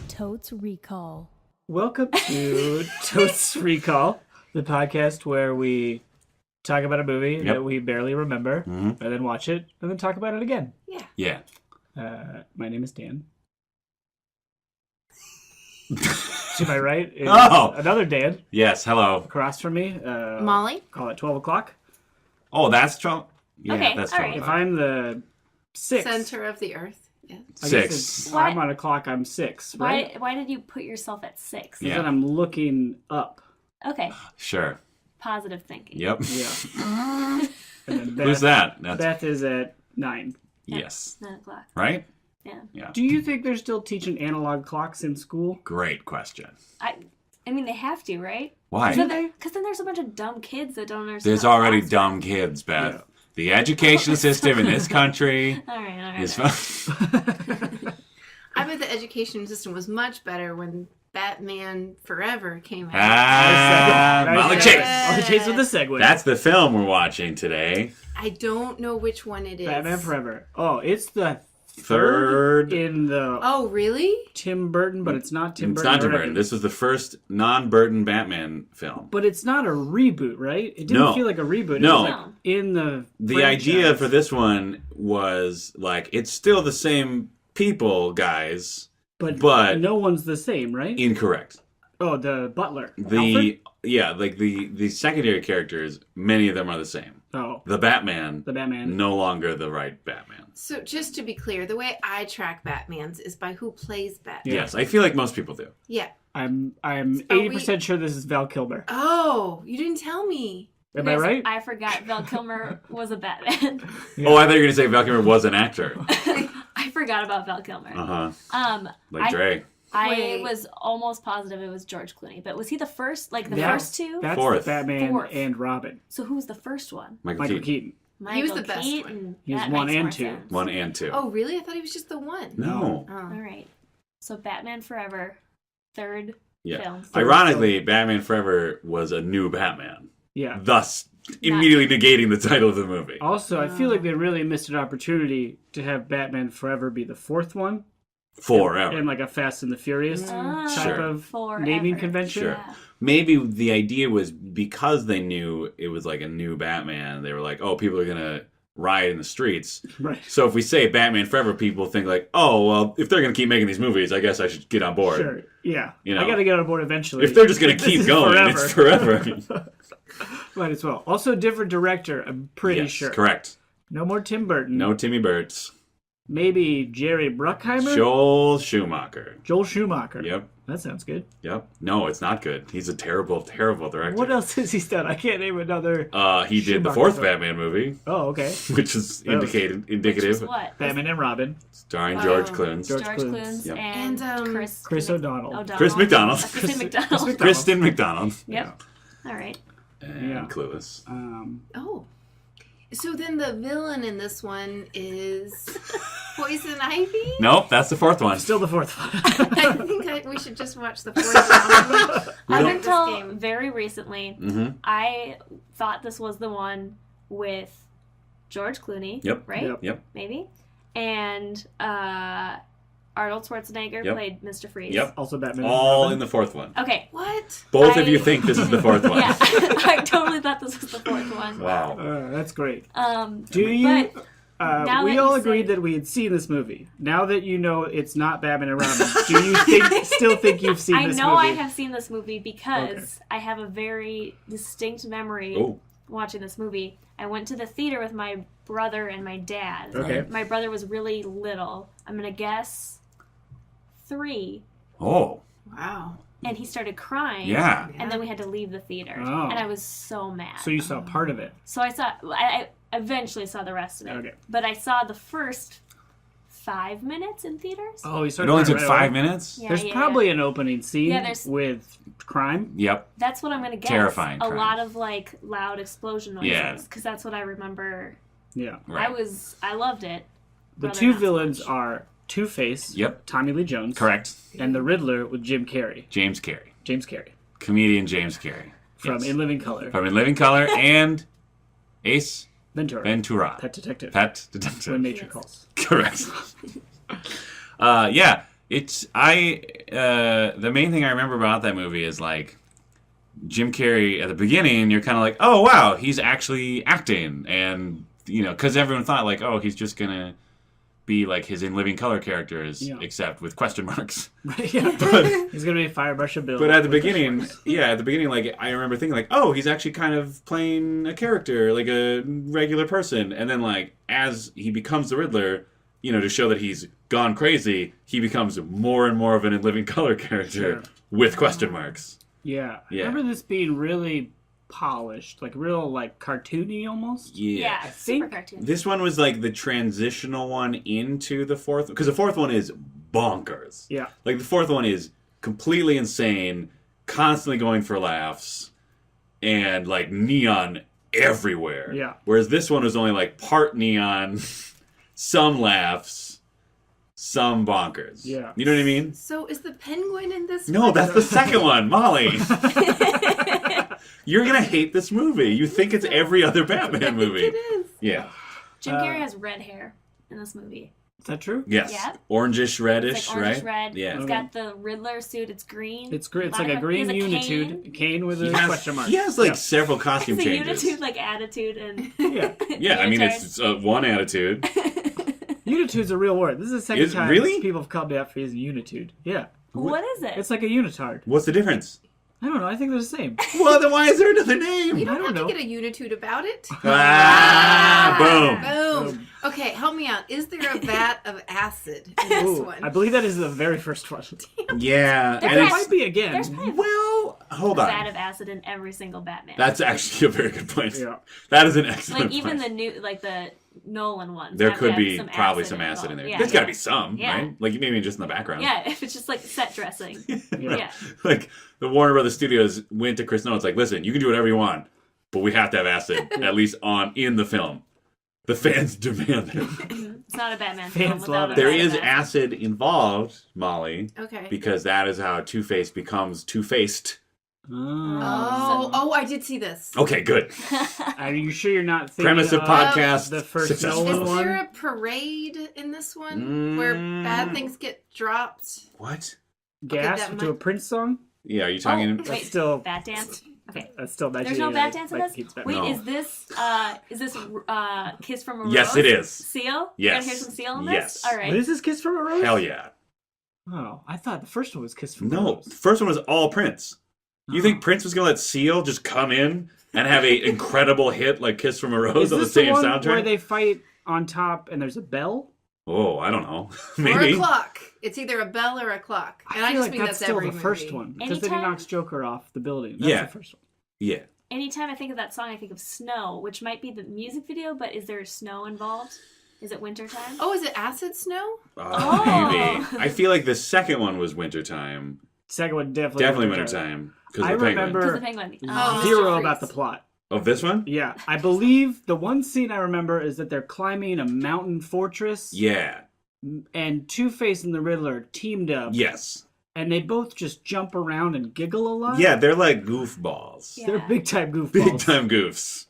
Totes Recall. Welcome to Totes Recall, the podcast where we talk about a movie that we barely remember, and then watch it, and then talk about it again. Yeah. My name is Dan. To my right is another Dan. Yes, hello. Across from me, Molly. Call it 12 o'clock. Oh, that's Trump? Yeah, Okay, that's all Trump. right. If I'm the sixth, Center of the earth. Yeah. I guess Six. if I'm on a clock, I'm six, right? Why did you put yourself at 6? Yeah. Then I'm looking up. Okay. Sure. Positive thinking. Yep. Yeah. And then Beth, Who's that? That's Beth is at 9. yes. 9 o'clock. Right? Yeah. Do you think they're still teaching analog clocks in school? Great question. I mean, they have to, right? Why? Because then there's a bunch of dumb kids that don't understand. There's how already clocks dumb kids, Beth. Yeah. The education system in this country work. All right. is I bet the education system was much better when Batman Forever came out. Molly Nice. Chase. Molly Chase with the segue. That's the film we're watching today. I don't know which one it is. Batman Forever. Oh, it's the Third. in the Oh, really? Tim Burton, but it's not Tim It's Burton. not Tim already. Burton. This was the first non-Burton Batman film. But it's not a reboot, right? It didn't No. feel like a reboot. It No. was like in the The idea for this one was like it's still the same people, guys. but no one's the same, right? Incorrect. Oh, the butler. The secondary characters, many of them are the same. Oh, The Batman, Batman. no longer the right Batman. So just to be clear, the way I track Batmans is by who plays Batman. Yes, I feel like most people do. Yeah. I'm Are 80% sure this is Val Kilmer. Oh, you didn't tell me. Am I right? I forgot Val Kilmer was a Batman. Yeah. Oh, I thought you were going to say Val Kilmer was an actor. I forgot about Val Kilmer. Uh-huh. Like Dre. I Wait. was almost positive it was George Clooney, but was he the first? Like the Yeah. first two? That's Fourth. the Batman Fourth. and Robin. So who was the first one? Michael Michael Keaton. Keaton. He was the Michael best Keaton. one. He was That 1 makes and more 2. sense. 1 and 2. Oh, really? I thought he was just the one. No. Oh. All right. So Batman Forever, third Yeah. film. Ironically, Batman Forever was a new Batman. Yeah. Thus, immediately negating the title of the movie. Also, I feel like they really missed an opportunity to have Batman Forever be the fourth one. Forever. And like a Fast and the Furious type Sure. of Forever. naming convention. Sure. Yeah. Maybe the idea was because they knew it was like a new Batman, they were like, oh, people are going to riot in the streets. Right. So if we say Batman Forever, people think like, oh, well, if they're going to keep making these movies, I guess I should get on board. Sure. Yeah. You know. I got to get on board eventually. If they're just going to This keep is going, it's forever. Might as well. Also, different director, I'm pretty Yes, sure. correct. No more Tim Burton. No Timmy Burt's. Maybe Jerry Bruckheimer? Joel Schumacher. Joel Schumacher. Yep. That sounds good. Yep. No, it's not good. He's a terrible, terrible director. What else has he done? I can't name another. He did the Schumacher fourth film. Batman movie, Oh, okay. which is Which indicative, is what? Batman and Robin. starring George Clooney. George George Clooney. Clooney Yep. and And, Chris O'Donnell. Chris McDonald. I was gonna say McDonald. Kristen McDonald. Yep. All right. And Yeah. Clueless. Oh. So then the villain in this one is Poison Ivy? Nope, that's the fourth one. Still the fourth one. I think we should just watch the fourth one. Up This until game. very recently, Mm-hmm. I thought this was the one with George Clooney. Yep. Right? Yep. Maybe. And Arnold Schwarzenegger Yep. played Mr. Freeze. Yep. Also Batman All and in the fourth one. Okay. What? Both of you think this is the fourth one. Yeah. I totally thought this was the fourth one. Wow. Robin. That's great. Do you... But now we that all you agreed say- that we had seen this movie. Now that you know it's not Batman and Robin, do you still think you've seen I this know movie? I have seen this movie because I have a very distinct memory Oh. watching this movie. I went to the theater with my brother and my dad. Okay. My brother was really little. I'm going to guess 3. Oh. Wow. And he started crying. Yeah. And then we had to leave the theater. Oh. And I was so mad. So you saw part of it. So I eventually saw the rest of it. Okay. But I saw the first 5 minutes in theaters. Oh, you It started only crying took right 5 away? minutes? Yeah, There's yeah, probably yeah. an opening scene Yeah, there's- with crime. Yep. That's what I'm going to guess. Terrifying A crime. lot of like loud explosion noises. Yeah. Because that's what I remember. Yeah. Right. I loved it. The Brother two not so villains much. are Two-Face, Yep. Tommy Lee Jones, Correct. and the Riddler with Jim Carrey. James Carrey. James Carrey. Comedian James Carrey. From Yes. In Living Color. From In Living Color and Ace. Ventura. Pet detective. Pet detective. When nature calls. Correct. Yeah. It's the main thing I remember about that movie is like Jim Carrey at the beginning. You're kind of like, oh wow, he's actually acting, and because everyone thought like, oh, he's just gonna be like his In Living Color characters, except with question marks. Right, yeah. But he's gonna be Firebrusher Bill. But at the beginning, like I remember thinking like, oh, he's actually kind of playing a character, like a regular person, and then like as he becomes the Riddler. To show that he's gone crazy, he becomes more and more of an In Living Color character with question marks. Yeah. I remember this being really polished, like real, like cartoony almost. Yeah, I think super cartoony. This one was like the transitional one into the fourth, because the fourth one is bonkers. Yeah. Like the fourth one is completely insane, constantly going for laughs, and like neon everywhere. Yeah. Whereas this one was only like part neon. Some laughs, some bonkers. Yeah. You know what I mean? So is the penguin in this No, one? that's the second one, Molly. You're going to hate this movie. You think it's every other Batman movie. It is. Yeah. Jim Carrey has red hair in this movie. Is that true? Yes. Yeah. Orangish, reddish, It's like orange right? red. Yeah. He's got the Riddler suit. It's green. It's great. It's like a green He has a unitude. Cane with He a has, question mark. he has like several costume It's a changes. unitude, like attitude and Yeah, I mean, it's one attitude. Unitude's a real word. This is the second time really? people have called me out for using unitude. Yeah. What is it? It's like a unitard. What's the difference? I don't know. I think they're the same. Well, then why is there another name? You I don't don't have know. to get a unitude about it. Boom. Okay, help me out. Is there a vat of acid in this Ooh, one? I believe that is the very first one. Yeah. There And It it's, might be again. There's probably well, hold a vat on. of acid in every single Batman. That's actually a very good point. Yeah. That is an excellent like even point. the new, like the Nolan ones. There have to could have be some probably some acid in involved. there. Yeah, There's got to be some, Yeah. right? Like maybe just in the background. Yeah, if it's just like set dressing. Yeah. Like the Warner Brothers Studios went to Chris Nolan. It's like, listen, you can do whatever you want, but we have to have acid at least in the film. The fans demand it. It's not a Batman Fans film love without it. a There vat is of acid involved, Molly, Okay. because that is how Two-Face becomes Two-Faced. Oh, I did see this. Okay, good. Are you sure you're not thinking Premise of podcast. the first successful. Nolan Is one? there a parade in this one where bad things get dropped? What? Gas that to a might- Prince song? Yeah, are you talking? Oh, That's wait, still Bat Dance? Okay. That's still There's no Bat Dance in like this? Keith's Bat- Wait, No. is this Kiss from a Rose? Yes, it is. Seal? Yes. We're gonna hear some Seal in this? Yes. All right. What is this Kiss from a Rose? Hell yeah. Oh, I thought the first one was Kiss from a No, Rose. the first one was all Prince. You think Prince was going to let Seal just come in and have an incredible hit like Kiss from a Rose Is on the this same one soundtrack? where they fight on top and there's a bell? Oh, I don't know. Or Maybe. a clock. It's either a bell or a clock. And I, feel just like mean that's that's still every the first movie. one because then he Anytime- knocks Joker off the building. That's Yeah. the first one. Yeah. Anytime I think of that song, I think of snow, which might be the music video, but is there snow involved? Is it wintertime? Oh, is it acid snow? Oh. Maybe. I feel like the second one was wintertime. Second one definitely. Definitely wintertime. Because I of the penguin. remember- Because the penguin. Oh, Zero Mr. about Freeze. the plot. Of this one? Yeah, I believe the one scene I remember is that they're climbing a mountain fortress. Yeah. And Two-Face and the Riddler teamed up. Yes. And they both just jump around and giggle a lot. Yeah, they're like goofballs. Yeah. They're big time goofballs. Big time goofs.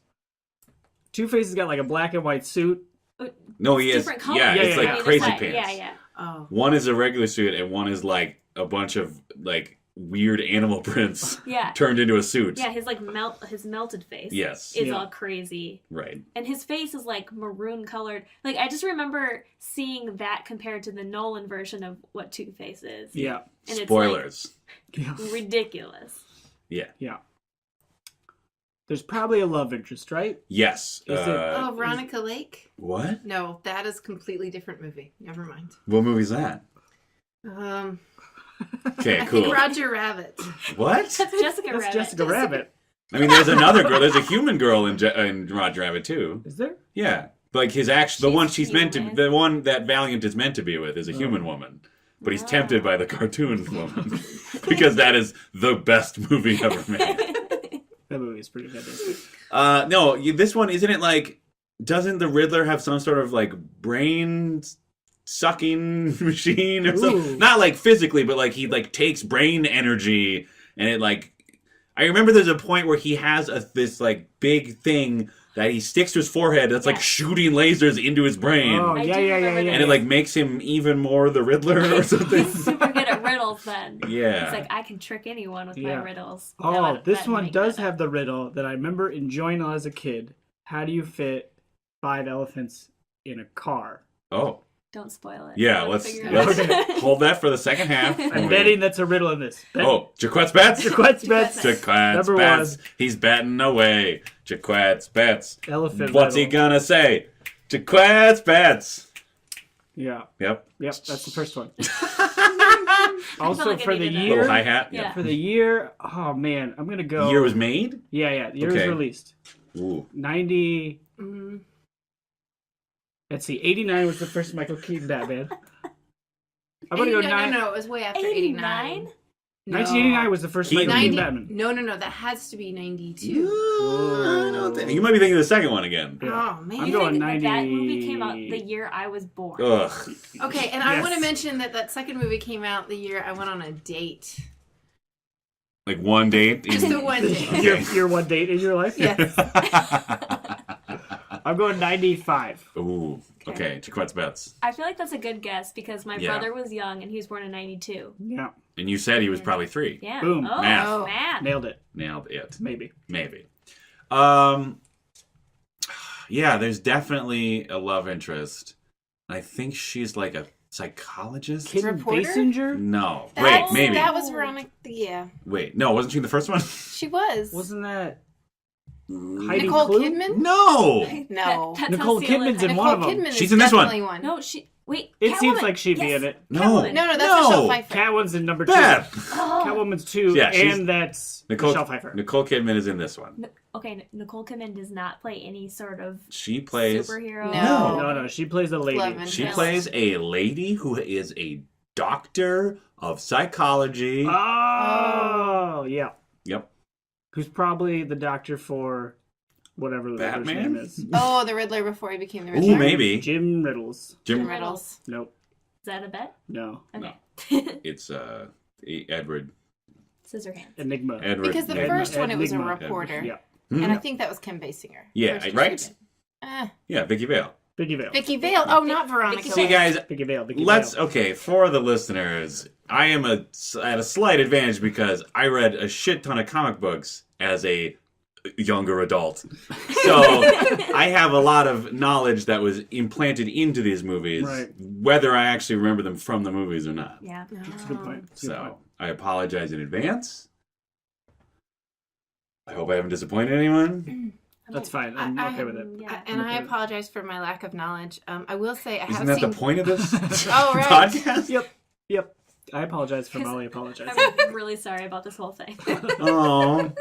Two-Face has got like a black and white suit. No, he is. Different colors. Yeah, Yeah, it's yeah, like yeah. crazy Like, pants. Yeah, yeah. Oh. One is a regular suit and one is like a bunch of like weird animal prints Yeah. turned into a suit. Yeah, his like his melted face Yes. is Yeah. all crazy. Right. And his face is like maroon colored. Like I just remember seeing that compared to the Nolan version of what Two-Face is. Yeah. And Spoilers. Yeah. It's like ridiculous. Yeah. Yeah. There's probably a love interest, right? Yes. Is it- Oh, Veronica Lake? What? No, that is a completely different movie. Never mind. What movie's that? Okay, I cool. think Roger Rabbit. What? That's Jessica That's Rabbit. Jessica Rabbit. I mean, there's another girl. There's a human girl in Roger Rabbit too. Is there? Yeah, like his actual, the She's one she's meant to, human. the one that Valiant is meant to be with is a human woman, but he's tempted by the cartoon woman because that is the best movie ever made. That movie is pretty fantastic. No, this one isn't it like? Doesn't the Riddler have some sort of like brain sucking machine or something? Ooh. Not like physically, but like he like takes brain energy and it like. I remember there's a point where he has this like big thing that he sticks to his forehead. That's like Yeah. shooting lasers into his brain. Oh, I yeah, do yeah, remember yeah, And it like makes him even more the Riddler or something. He's super good at riddles then. Yeah. He's like, I can trick anyone with my Yeah. riddles. Oh, That this would one make does that have the riddle that I remember enjoying as a kid. How do you fit 5 elephants in a car? Oh. Don't spoil it. Yeah, I wanna let's figure it out. hold that for the second half. I'm betting that's a riddle in this. Oh, Jaquette's bets? Jaquette's bets. Jaquette's Number bets. one. He's betting away. Jaquette's bets. Elephant What's he riddle. gonna say? Jaquette's bets. Yeah. Yep. Yep, that's the first one. I Also, feel like I for the needed that. year, Little hi-hat. Yeah. for the year, oh man, I'm gonna go. The year was made? Yeah, the year was Okay. released. Ooh. 90. Let's see, 89 was the first Michael Keaton Batman. I'm gonna go No, it was way after 89. 1989 was the first Keaton. Michael Keaton 90, Batman. no, that has to be 92. I don't think- You might be thinking of the second one again. Yeah. Oh, man. I'm You going think that 90. movie came out the year I was born. Ugh. Okay, and I Yes. want to mention that second movie came out the year I went on a date. Like one date? Just the one date. Your one date in your life? Yes. I'm going 95. Ooh. Okay, Jaquette's bets. I feel like that's a good guess because my Yeah. brother was young and he was born in 92. Yeah, And you said he was probably 3. Yeah. Boom. Oh, Math. man. nailed it. Nailed it. Maybe. Maybe. Yeah, there's definitely a love interest. I think she's like a psychologist. Kim Reporter? Basinger? No. That's- Wait, maybe. That was Veronica. Yeah, Wait, no, wasn't she in the first one? she was. Wasn't that Heidi Nicole Klum? Kidman? No. No. That's Nicole how Seal Kidman's is. in Nicole one of them. Kidman She's is in this one. definitely one. No, wait. It seems Catwoman. like she'd be Yes. in it. No. Catwoman. No, that's No. Michelle Pfeiffer. Catwoman's in number 2. Beth. Oh. Catwoman's 2, Yeah, she's- and that's Nicole Michelle Pfeiffer. Nicole Kidman is in this one. Okay, Nicole Kidman does not play any sort of She plays. superhero. No. No, she plays a lady. Love and She Yes. plays a lady who is a doctor of psychology. Oh, yeah. Yep. Who's probably the doctor for whatever the Riddler's Batman? name is. Oh, the Riddler before he became the Riddler. Ooh, maybe. Jim Riddles. Jim Riddles. Nope. Is that a bet? No. Okay. It's Edward. Scissorhands. Enigma. Edward. Because the Enigma. first one, it was a Enigma. reporter. Yeah. And I think that was Kim Basinger. Yeah, First right? was Kidman. Yeah, Vicky Vale. Vicky Vale. Vicky Vale. Oh, not Veronica. See, guys, Vicky Vale. Vicky let's Vale. okay for the listeners. I am at a slight advantage because I read a shit ton of comic books as a younger adult, so I have a lot of knowledge that was implanted into these movies, Right. whether I actually remember them from the movies or not. Yeah. That's a good point. That's a good point. So I apologize in advance. I hope I haven't disappointed anyone. That's fine. I'm okay with it. Yeah. And I apologize for my lack of knowledge. I will say I Isn't have that seen. the point of this Oh, right. podcast? Yep. I apologize for Molly apologizing. I'm really sorry about this whole thing. Oh.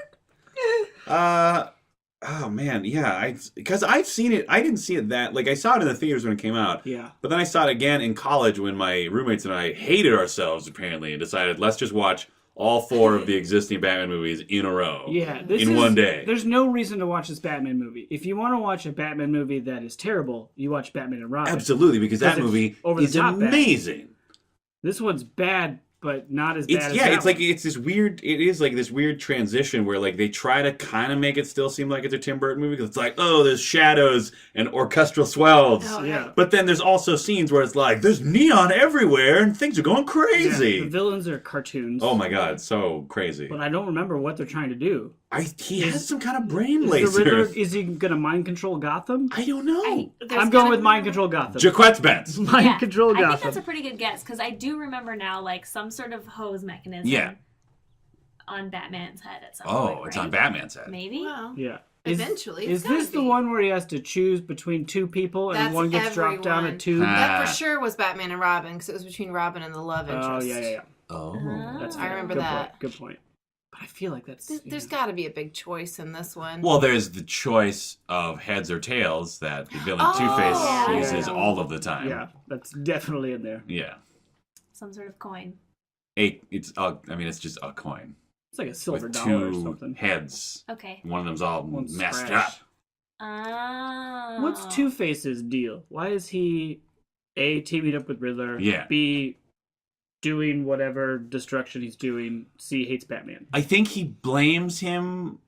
Oh man, yeah. Because I've seen it. I didn't see it that like I saw it in the theaters when it came out. Yeah. But then I saw it again in college when my roommates and I hated ourselves apparently and decided let's just watch all 4 of the existing Batman movies in a row. Yeah. In one day. There's no reason to watch this Batman movie. If you want to watch a Batman movie that is terrible, you watch Batman and Robin. Absolutely, because that Because it's movie over the is top bad. amazing. This one's bad, but not as bad It's as yeah, that it's like one. it's this weird. It is like this weird transition where like they try to kind of make it still seem like it's a Tim Burton movie because it's like oh, there's shadows and orchestral swells, Oh, Yeah. but then there's also scenes where it's like there's neon everywhere and things are going Yeah, crazy. the villains are cartoons. Oh my god, so crazy! But I don't remember what they're trying to do. He has some kind of brain Is laser. the Riddler, is he going to mind control Gotham? I don't know. I'm going with mind control Gotham. Jaquette's bets. Mind Yeah, control I think Gotham. that's a pretty good guess because I do remember now like some sort of hose mechanism Yeah. on Batman's head at some point. Oh, it's right? on Batman's head. Maybe. Well, Yeah. Eventually, Is it's gotta this the be. one where he has to choose between 2 people and That's one gets dropped down a everyone. tube? that Ah. for sure was Batman and Robin because it was between Robin and the love interest. Oh, yeah. Oh. That's I fair. remember Good that. Point. Good point. But I feel like that's... There's got to be a big choice in this one. Well, there's the choice of heads or tails that the villain Oh, Two-Face yeah. uses all of the time. Yeah, that's definitely in there. Yeah. Some sort of coin. It's just a coin It's like a silver with dollar or 2 something. heads. Okay. One of them's all One's messed scratched. up. Oh. What's Two-Face's deal? Why is he, A, teaming up with Riddler, Yeah. B, doing whatever destruction he's doing, C, hates Batman? I think he blames him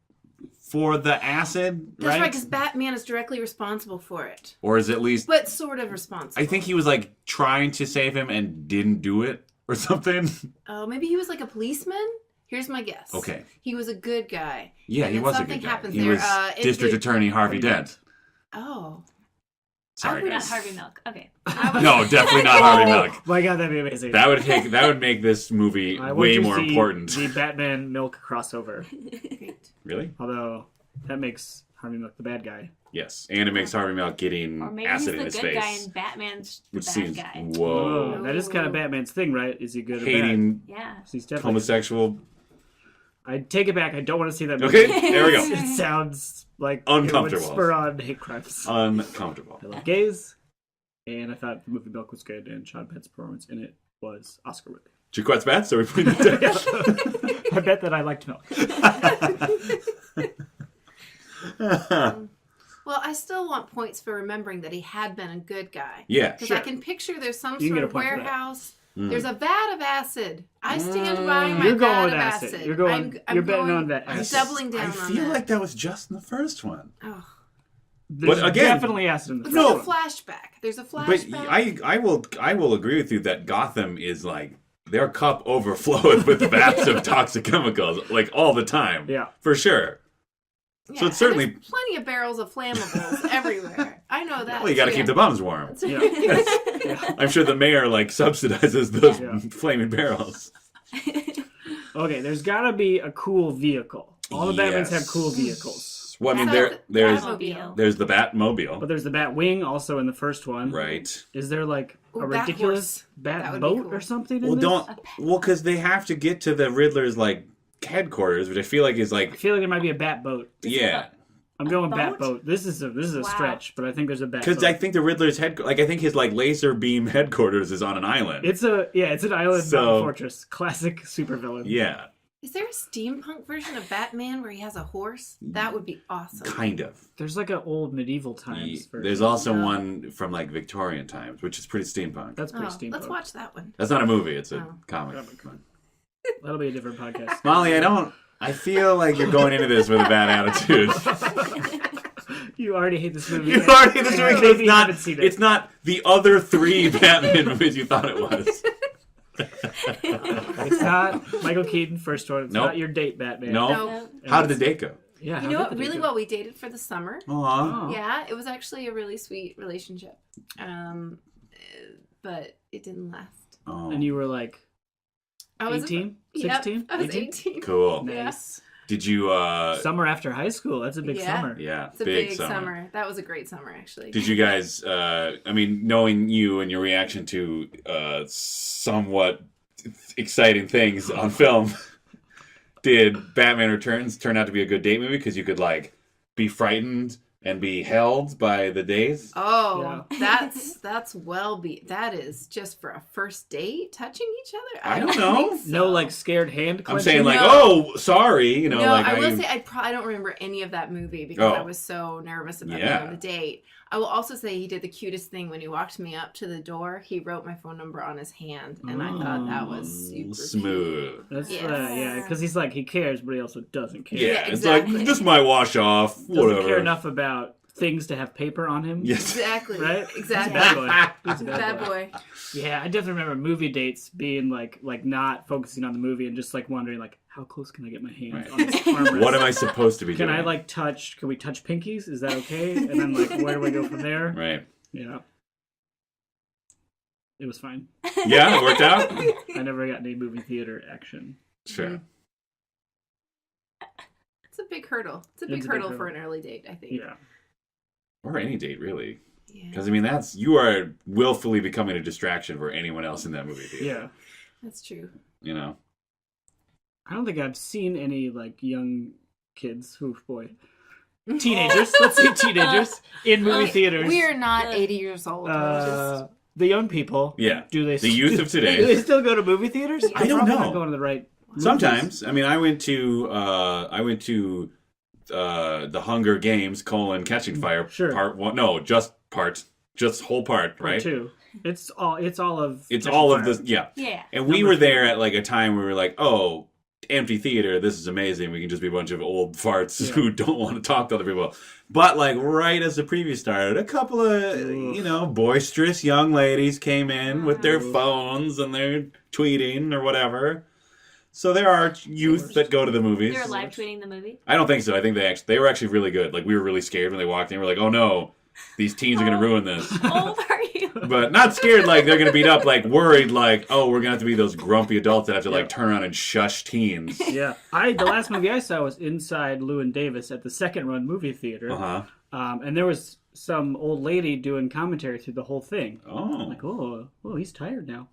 for the acid, That's right, right? because Batman is directly responsible for it. Or is at least... But sort of responsible. I think he was, like, trying to save him and didn't do it or something. Oh, maybe he was like a policeman? Here's my guess. Okay. He was a good guy. Yeah, And he then was a something good guy. happens He there. was District Attorney Harvey Dent. Oh. Sorry, Not guys. Harvey Milk. Okay. No, definitely not Harvey Milk. My God, that'd be amazing. That would make this movie I want way to more see important. The Batman Milk crossover. Great. Really? Although that makes Harvey Milk the bad guy. Yes, and it makes Harvey Milk getting Or maybe acid he's in the his good guy face, and Batman's the which bad seems guy. whoa, Oh, that is kind of Batman's thing, right? Is he good or bad? hating Yeah. He's definitely. homosexual. I take it back. I don't want to see that movie. Okay, there we go. It sounds like Uncomfortable. It would spur on hate crimes. Uncomfortable. I love gays, and I thought the movie Milk was good, and Sean Penn's performance in it was Oscar worthy. Jaquette's bad, so we put it down. I bet that I liked Milk. Well, I still want points for remembering that he had been a good guy. Yeah, Because sure. I can picture there's some You can sort get a of point for that. warehouse. Mm. There's a vat of acid. I stand by my You're going vat with of acid. acid. You're going. I'm You're betting going- on that. I'm acid. doubling down I on feel that. like that was just in the first one. Oh. There's But again- definitely acid in the It's first like a one. flashback. There's a But flashback. I will agree with you that Gotham is like their cup overflows with vats of toxic chemicals like all the time. Yeah. For sure. Yeah, So it's and certainly there's plenty of barrels of flammables everywhere. I know that. well, you got to too. keep the bums warm. Yeah. Yeah. I'm sure the mayor like subsidizes those Yeah. flaming barrels. Okay, there's gotta be a cool vehicle. All the Batmans have cool Yes. vehicles. Well, I mean, Besides there's the Batmobile. there's the Batmobile, But there's the Batwing also in the first one. right? Is there like Ooh, a Bat ridiculous horse. That bat would be boat cool. or something in Well, this? because they have to get to the Riddler's like headquarters, which I feel like is I like feel like there might be a bat boat. yeah. I'm going boat? bat boat. This is a Wow. stretch, but I think there's a bat Because boat. I think the Riddler's I think his like laser beam headquarters is on an island. It's an island So- mountain fortress. Classic supervillain. yeah, Is there a steampunk version of Batman where he has a horse? That would be awesome. kind of. There's like an old medieval times version. There's also Yeah. one from like Victorian times, which is pretty steampunk. That's Oh, pretty steampunk. let's watch that one. That's not a movie; it's a Oh. comic. Come on. That'll be a different podcast. Molly, I feel like you're going into this with a bad attitude. You already hate this movie. You already this movie. Maybe It's you not. haven't seen it. It's not the other 3 Batman movies you thought it was. It's not Michael Keaton first one. It's Nope. not your date Batman. No. No. How did the date go? Yeah. You know what? Really well, we dated for the summer. Aw. Oh. Yeah, it was actually a really sweet relationship. But it didn't last. Oh. And you were like I was 18? Yep, 16? I was 18. Cool. Yeah. Nice. Did you? Summer after high school. That's a big Yeah. summer. Yeah. It's a big summer. That was a great summer, actually. Did you guys? I mean, knowing you and your reaction to somewhat exciting things on film, did Batman Returns turn out to be a good date movie? Because you could like be frightened and be held by the days. Oh, that is just for a first date, touching each other. I don't know. think so. No, like scared hand I'm clenching. saying like, No. oh, sorry, you know, No, like I will say I don't remember any of that movie because Oh. I was so nervous about Yeah. being on the date. I will also say he did the cutest thing when he walked me up to the door. He wrote my phone number on his hand, and I thought that was super smooth. cute. That's Yes. yeah, because he's like he cares, but he also doesn't care. Yeah, Yeah, it's exactly. like this might wash off. Doesn't Whatever. care enough about things to have paper on him. Yes. Exactly. Right? Exactly. Bad boy. He's a Bad boy. Yeah, I definitely remember movie dates being like not focusing on the movie and just like wondering like how close can I get my hand Right. on this armrest? What am I supposed to be Can doing? I like touch? Can we touch pinkies? Is that okay? And then like where do we go from there? Right. Yeah, it was fine. Yeah, it worked out. I never got any movie theater action. Sure. It's a big hurdle. It's a big hurdle for an early date, I think. Yeah, Or any date, really. Yeah. Because I mean, you are willfully becoming a distraction for anyone else in that movie theater. yeah. That's true. You know. I don't think I've seen any like young kids. Oof, boy. Teenagers. Let's say teenagers in movie theaters. We are not 80 years old. The young people. Yeah. Do they? The youth of today. Do they still go to movie theaters? I don't Probably know. Not going to the right. movies. Sometimes. I mean, I went to the Hunger Games: Catching Fire Sure. Part 1. No, just whole part, Part right? two. It's all of. It's Catching all of Fire. this, yeah. Yeah. And we Number were two. there at like a time where we were like, oh, empty theater. This is amazing. We can just be a bunch of old farts who don't want to talk to other people. But like right as the preview started, a couple of boisterous young ladies came in with their phones and they're tweeting or whatever. So there are youth that go to the movies. They're live tweeting the movie? I don't think so. I think they were actually really good. Like we were really scared when they walked in. We're like, oh no, these teens are gonna ruin this. How old are you? But not scared like they're gonna beat up. Like worried like, oh, we're gonna have to be those grumpy adults that have to like turn around and shush teens. Yeah, the last movie I saw was inside Llewyn Davis at the Second Run movie theater. And there was some old lady doing commentary through the whole thing. Oh, I'm like, oh, he's tired now.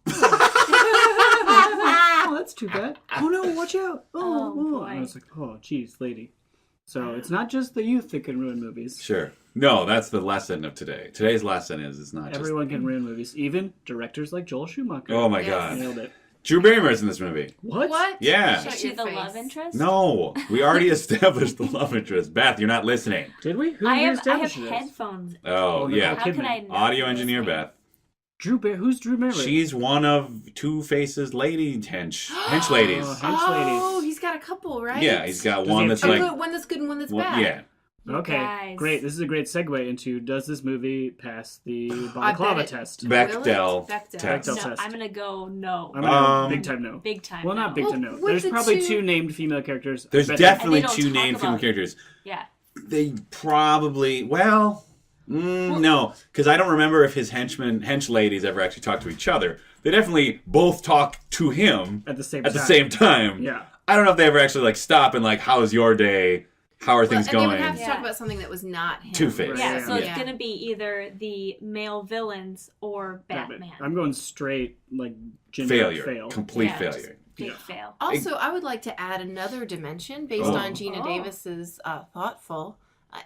Oh, that's too bad. Oh no, watch out! Oh, boy. And I was like, oh, geez, lady. So it's not just the youth that can ruin movies. sure. No, that's the lesson of today. Today's lesson is it's not Everyone can ruin movies, even directors like Joel Schumacher. Oh my Yes. god, Nailed it. Drew Barrymore's in this movie. What? Yeah. Is she the love interest? No, we already established the love interest. Beth, you're not listening. Did we? Who I have reestablished it as? headphones. Oh, no, yeah. How could I not Audio be engineer listening? Beth. Who's Drew Barrymore? She's one of Two-Face's lady hench ladies. Oh, hench ladies. Oh, he's got a couple, right? Yeah, he's got Does one he that's have like... two? One that's good and one that's Well, bad. yeah. Okay, Guys. great. This is a great segue into does this movie pass the I bet balaclava it- test? Bechdel Bechdel. test. Bechdel No, test. I'm gonna go no. I'm gonna Um, big time no. Big time. Well, no. not big time no. Well, There's the probably two- two named female characters. There's I bet definitely And they don't two talk named female about- characters. Yeah. They probably... Well... no, because I don't remember if his hench ladies ever actually talked to each other. They definitely both talk to him at the same at time. the same time. Yeah. I don't know if they ever actually like stop and like, how's your day? How are things And they going? would have to Yeah. talk about something that was not him. Two-Face. Yeah, Yeah. so it's Yeah. gonna be either the male villains or Batman. I'm going straight like gender Failure. fail. Complete Yeah, just failure. Big Yeah. fail. Also, I would like to add another dimension based Oh. on Gina Oh. Davis's thoughtful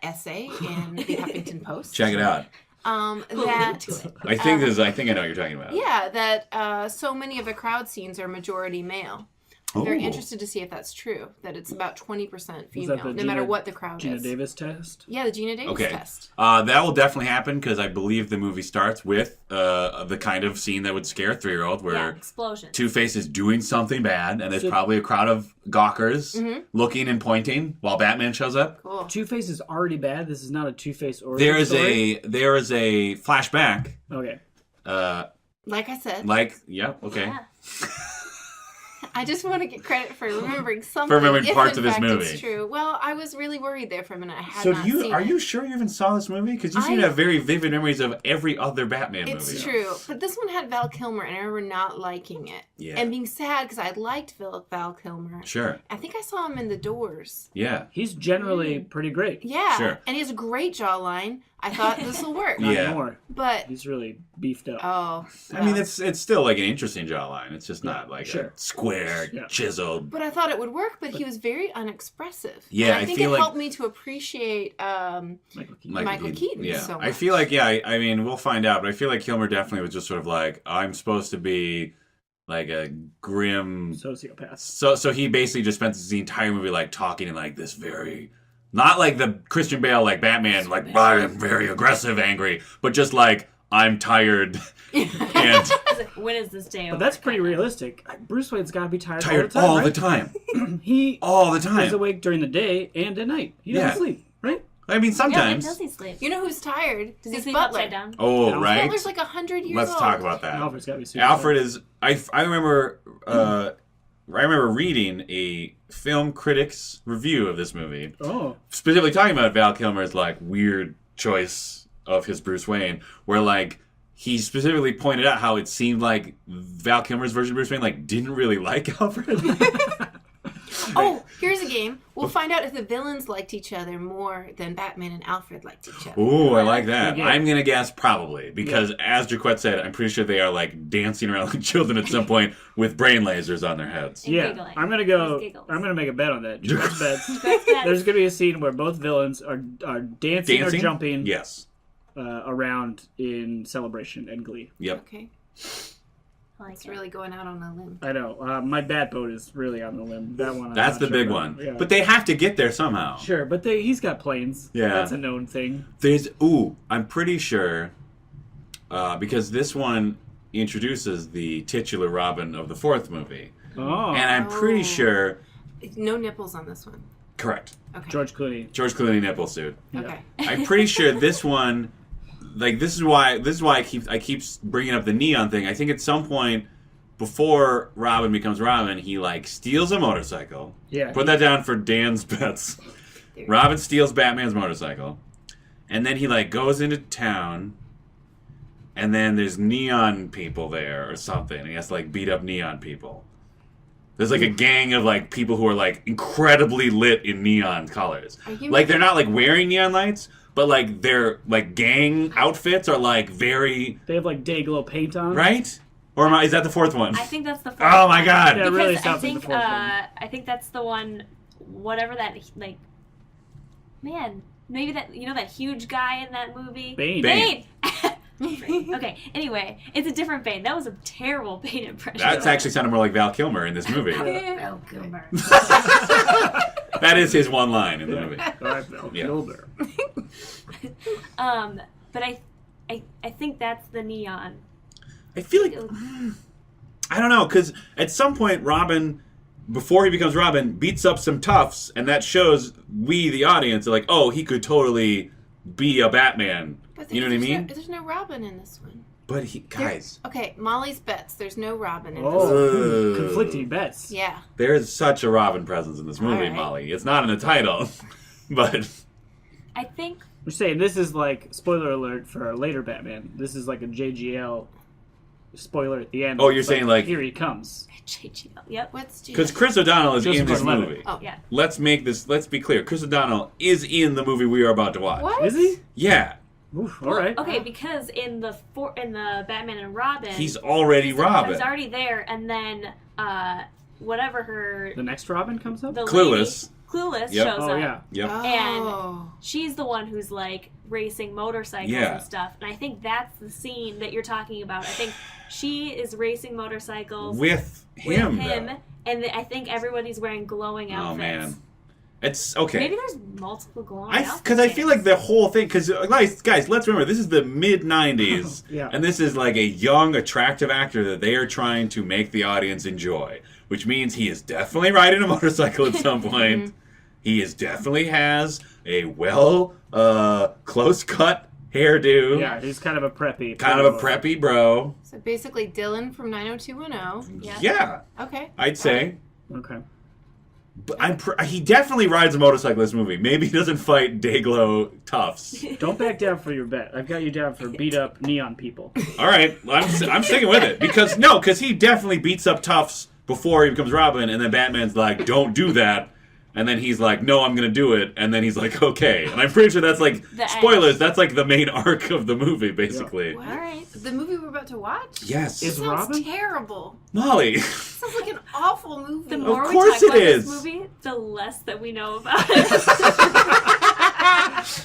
essay in the Huffington Post. Check it out. We'll That link to it. I think I think I know what you're talking about. yeah, that so many of the crowd scenes are majority male. I'm very Oh. interested to see if that's true. That it's about 20% Was that female, the no Gina- matter what the crowd Gina is. Davis test. Yeah, the Gina Davis Okay. test. That will definitely happen because I believe the movie starts with the kind of scene that would scare a 3-year-old Yeah, where explosion. Two-Face is doing something bad and there's So- probably a crowd of gawkers looking and pointing while Batman shows up. Cool. Two-Face is already bad. This is not a Two-Face origin There story. is a flashback. Okay. Like I said, Okay. Yeah. I just want to get credit for remembering something. For remembering if parts in of this fact movie. It's true. Well, I was really worried there for a minute. I had So not seen are it. you sure you even saw this movie? Because you seem to have very vivid memories of every other Batman movie. It's true, but this one had Val Kilmer, and I remember not liking it Yeah. and being sad because I liked Val Kilmer. Sure. I think I saw him in The Doors. Yeah. He's generally pretty great. Yeah, Sure. and he has a great jawline. I thought this will work. Not Yeah. anymore. But He's really beefed up. I mean, it's still like an interesting jawline. It's just not like sure. a square, Yeah. chiseled. but I thought it would work. But he was very unexpressive. Yeah, and I I think feel it like- helped me to appreciate. Michael Keaton. Michael Keaton Yeah. so I much. feel like, I mean, we'll find out, but I feel like Kilmer definitely was just sort of like, I'm supposed to be like a grim. Sociopath. So he basically just spent the entire movie like talking in like this very. Not like the Christian Bale, like Batman, like I am very aggressive, angry, but just like I'm tired and It's like, when is this day over? But that's pretty realistic. Bruce Wayne's got to be tired, tired all the time. He all the time. is awake during the day and at night. He doesn't Yeah. sleep, right? I mean, Yeah, when sometimes. does he sleep? You know who's tired? Does he His sleep butler. upside down? Oh, Alfred. right. Butler's like 100 years Let's old. talk about that. Alfred's got to be super Alfred is. I remember. I remember reading a film critic's review of this movie, Oh. specifically talking about Val Kilmer's like weird choice of his Bruce Wayne, where like he specifically pointed out how it seemed like Val Kilmer's version of Bruce Wayne like didn't really like Alfred. Oh, here's a game. We'll find out if the villains liked each other more than Batman and Alfred liked each other. Ooh, I like that. Okay. I'm gonna guess probably because, as Jaquette said, I'm pretty sure they are like dancing around like children at some point with brain lasers on their heads. And Yeah, giggling. I'm gonna go. Just giggles. I'm gonna make a bet on that. Just bets. That's bad. There's gonna be a scene where both villains are dancing or jumping Yes. around in celebration and glee. Yep. Okay, I like it's it. really going out on a limb. I know. My bat boat is really on the limb. That one. I'm That's not the sure big about. one. Yeah. But they have to get there somehow. Sure, but he's got planes. Yeah. That's a known thing. I'm pretty sure, because this one introduces the titular Robin of the fourth movie. Oh. And I'm pretty sure No nipples on this one. Correct. Okay. George Clooney. George Clooney nipple suit. Yeah. Okay. I'm pretty sure this one, like this is why I keep bringing up the neon thing. I think at some point before Robin becomes Robin, he like steals a motorcycle. Yeah. Put that down for Dan's bets. Robin steals Batman's motorcycle, and then he like goes into town, and then there's neon people there or something. He has to like beat up neon people. There's like a gang of like people who are like incredibly lit in neon colors. Like they're not like wearing neon lights, but like their like gang outfits are like very. They have like day glow paint on. Right? Or is that the fourth one? I think that's the fourth Oh my one. god! Yeah, it really Because sounds like the fourth one. I think that's the one. Whatever that like. Man, maybe that that huge guy in that movie. Bane. Okay. Anyway, it's a different Bane. That was a terrible Bane impression. That's actually sounded more like Val Kilmer in this movie. Val Kilmer. That is his one line in the movie. Val Kilmer. But I think that's the neon. I feel like I don't know, because at some point Robin, before he becomes Robin, beats up some toughs, and that shows we, the audience, are like, oh, he could totally be a Batman. You know what I mean? There's no Robin in this one. But guys. Okay, Molly's bets. There's no Robin in this Oh, one. conflicting bets. Yeah. There's such a Robin presence in this movie, All right. Molly. It's not in the title, but I think We're saying this is like, spoiler alert for a later Batman. This is like a JGL spoiler at the end. Oh, you're saying like here he comes. JGL. Yep. What's because Chris O'Donnell is Joseph in this Gordon-Levitt. movie. Oh. Yeah. Let's be clear. Chris O'Donnell is in the movie we are about to watch. What? Is he? Yeah, Oof, all right. Okay, because in the Batman and Robin, he's already Robin. He's already there, and then whatever her The next Robin comes up? the Clueless. Clueless Yep. shows Oh, up. yeah. Yep. Oh. She's the one who's like racing motorcycles Yeah. and stuff, and I think that's the scene that you're talking about. I think she is racing motorcycles With with him. him, though. and I think everybody's wearing glowing outfits. Oh man, it's okay. Maybe there's multiple glowing outfits. Because I feel like the whole thing. Because guys, let's remember this is the mid '90s, Yeah. and this is like a young, attractive actor that they are trying to make the audience enjoy. Which means he is definitely riding a motorcycle at some point. He definitely has a close cut hairdo. Yeah, he's kind of a preppy. Kind of a preppy bro. So basically Dylan from 90210. Yeah, Okay. I'd say. Okay. But he definitely rides a motorcycle in this movie. Maybe he doesn't fight Dayglow toughs. Don't back down for your bet. I've got you down for beat up neon people. All right, I'm sticking with it because he definitely beats up toughs before he becomes Robin, and then Batman's like, "Don't do that," and then he's like, "No, I'm gonna do it," and then he's like, "Okay," and I'm pretty sure that's like The spoilers. end. That's like the main arc of the movie, basically. What? All right. The movie we're about to watch? Yes, Is Sounds Robin? terrible. Molly. Sounds like an awful movie. The more we course talk it about is. this movie, the less that we know about it.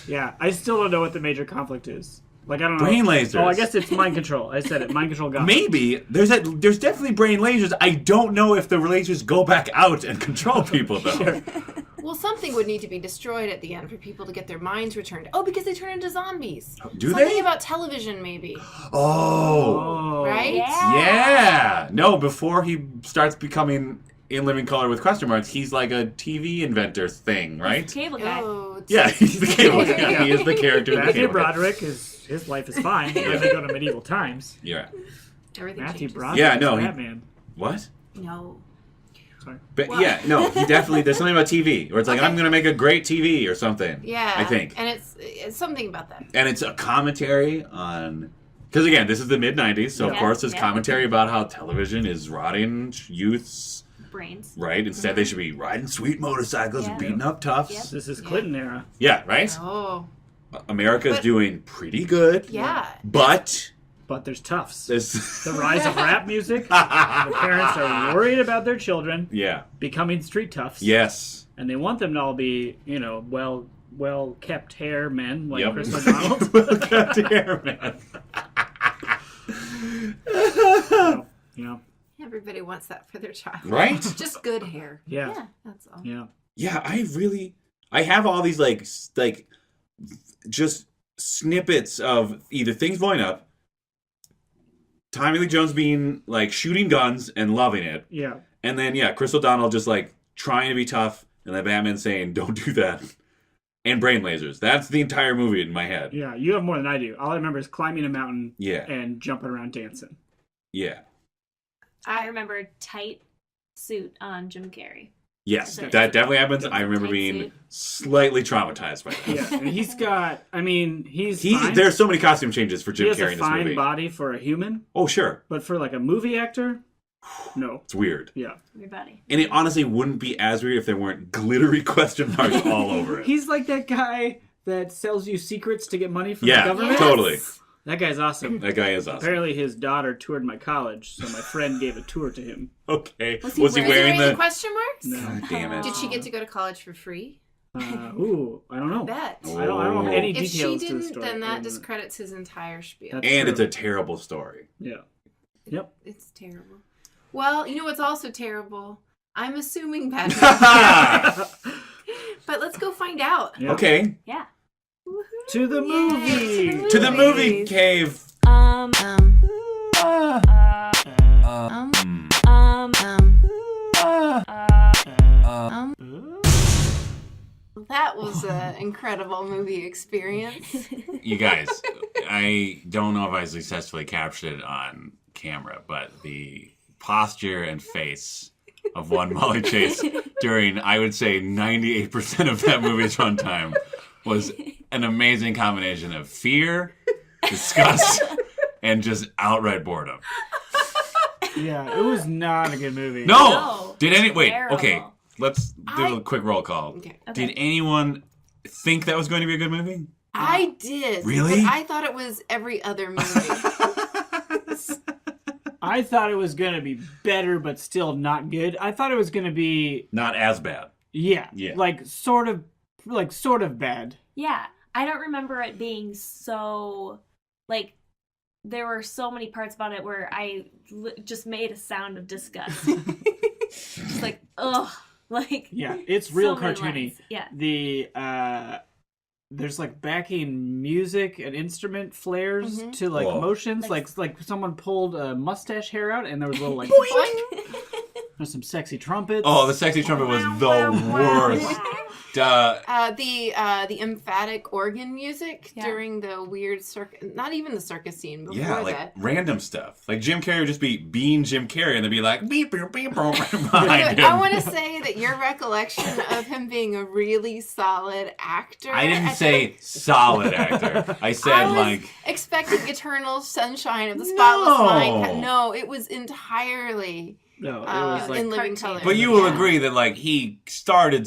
Yeah, I still don't know what the major conflict is. Like, I don't know. Brain lasers. Oh, I guess it's mind control. I said it. Mind control got me. Maybe there's definitely brain lasers. I don't know if the lasers go back out and control people though. Sure. Well, something would need to be destroyed at the end for people to get their minds returned. Oh, because they turn into zombies. Do Something they? about television, maybe. Oh. Oh. Right? Yeah. No, before he starts becoming in living color with question marks, he's like a TV inventor thing, right? Cable guy. Oh, it's- Yeah, he's the cable guy. Yeah. He is the character. in the Matthew cable guy. Broderick, his life is fine. He doesn't go to medieval times. Yeah. Everything Matthew changes. Broderick Yeah, no, is he- Batman. What? No. Sorry. But Well- yeah, no, he definitely. There's something about TV where it's like Okay. I'm gonna make a great TV or something. Yeah. I think. And it's something about that. And it's a commentary on. Because again, this is the mid '90s, so of Yeah, course there's yeah. commentary about how television is rotting youths. Brains. Right? Instead, they should be riding sweet motorcycles and Yeah. beating up toughs. Yep. This is Clinton era. Yeah, right? Oh. America's But- doing pretty good. Yeah. But But there's toughs. there's. The rise of rap music. The parents are worried about their children Yeah. becoming street toughs. Yes. And they want them to all be, well kept hair men like Yep. Chris O'Donnell. Welcome to Air Man. you know. Everybody wants that for their child. Right? Just good hair. Yeah. Yeah. That's all. Yeah. Yeah, I have all these like just snippets of either things blowing up, Tommy Lee Jones being like shooting guns and loving it, Yeah. and then Chris O'Donnell just like trying to be tough, and the Batman saying, "Don't do that," and brain lasers. That's the entire movie in my head. Yeah, you have more than I do. All I remember is climbing a mountain Yeah. and jumping around dancing. Yeah. I remember tight suit on Jim Carrey. Yes, So that definitely happens. I remember tight being suit. slightly traumatized by that. Yeah, and he's got. I mean, he's fine. There's so many costume changes for He Jim has Carrey a in this fine movie. body for a human, Oh, sure. but for like a movie actor, no. It's weird. Yeah, Everybody. And it honestly wouldn't be as weird if there weren't glittery question marks all over it. he's like that guy that sells you secrets to get money from Yeah, the government. totally. That guy's awesome. That guy is awesome. Apparently, his daughter toured my college, so my friend gave a tour to him. Okay. Was he wearing wearing the... question marks? No. God damn it. Did she get to go to college for free? Ooh, I don't know. Bet. I don't know any If she details to the didn't, story. then I that don't know. discredits his entire spiel. That's And true. it's a terrible story. Yeah. Yep. It's terrible. Well, you know what's also terrible? I'm assuming Batman. But let's go find out. Yeah. Okay. Yeah. To the Yay, movie. To the movie cave. That was an incredible movie experience. You guys, I don't know if I successfully captured it on camera, but the posture and face of one Molly Chase during, I would say, 98% of that movie's runtime was an amazing combination of fear, disgust, and just outright boredom. Yeah, it was not a good movie. No, Did any... Wait, terrible. okay. Let's do a quick roll call. Okay. Did anyone think that was going to be a good movie? I did. Really? But I thought it was every other movie. I thought it was going to be better, but still not good. I thought it was going to be, Not as bad. yeah, Yeah. like sort of bad. Yeah. I don't remember it being so, like, there were so many parts about it where I just made a sound of disgust. Just like, ugh. Like, Yeah, it's real so many cartoony. lines. Yeah. The there's like backing music and instrument flares to like Oh. motions, like someone pulled a mustache hair out, and there was a little like there's some sexy trumpets. Oh, the sexy trumpet was the worst. The emphatic organ music Yeah. during the weird circus, not even the circus scene before Yeah, like that. random stuff. Like Jim Carrey would just be being Jim Carrey, and they'd be like beep beep beep behind him. I want to say that your recollection of him being a really solid actor. I didn't say solid actor. I said I was like expecting eternal sunshine of the spotless No. mind. No, it was entirely No, it was like in living cartoon. color. But you will Yeah. agree that like he started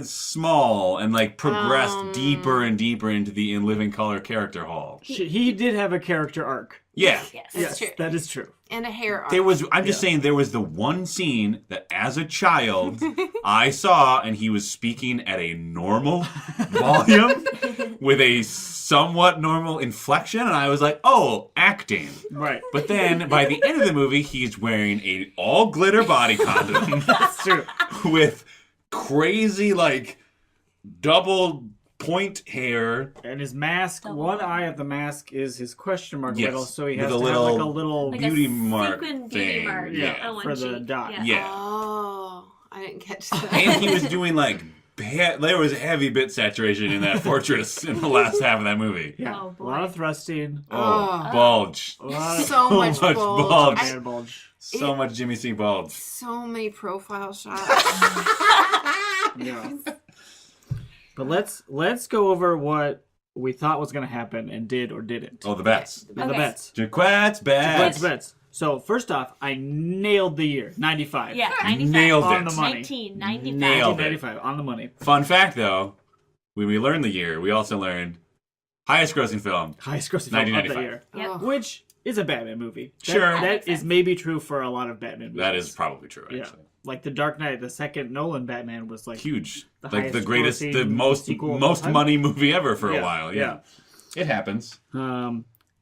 small and like progressed deeper and deeper into the in living color character hall. he did have a character arc. Yeah. Yes. That's true. That is true. And a hair arc. I'm just saying there was the one scene that as a child I saw, and he was speaking at a normal volume with a somewhat normal inflection, and I was like, oh, acting. Right. But then by the end of the movie, he's wearing a all glitter body condom That's true. with crazy like double point hair. And his mask, one eye of the mask is his question mark Yes, riddle, so he with has a to little- have like a little Like beauty a mark sequin beauty thing. mark Yeah, on one for the cheek. dot. Yeah. Oh, I didn't catch that. And he was doing like there was heavy bit saturation in that fortress in the last half of that movie. Yeah, Oh, a boy. lot of thrusting, Oh, bulge. a lot of So much bulge. bulge. man bulge. So much Jimmy C. bulge. So many profile shots. Yeah. But let's go over what we thought was going to happen and did or didn't. Oh, the bets. The Okay. bets. Jaquette's bets. Bets. So first off, I nailed the year 95. Yeah, 95. Nailed On it. the money. 1995. Nailed it. 95 on the money. Fun fact, though, when we learned the year, we also learned highest grossing film. Highest grossing film of that 1995. year, Yep. which is a Batman movie. Sure. That makes is sense. maybe true for a lot of Batman movies. That is probably true, Yeah. actually. Like the Dark Knight, the second Nolan Batman was like Huge. The Like the highest greatest, the grossing most sequel of all time. money movie ever for Yeah, a while. Yeah. It happens.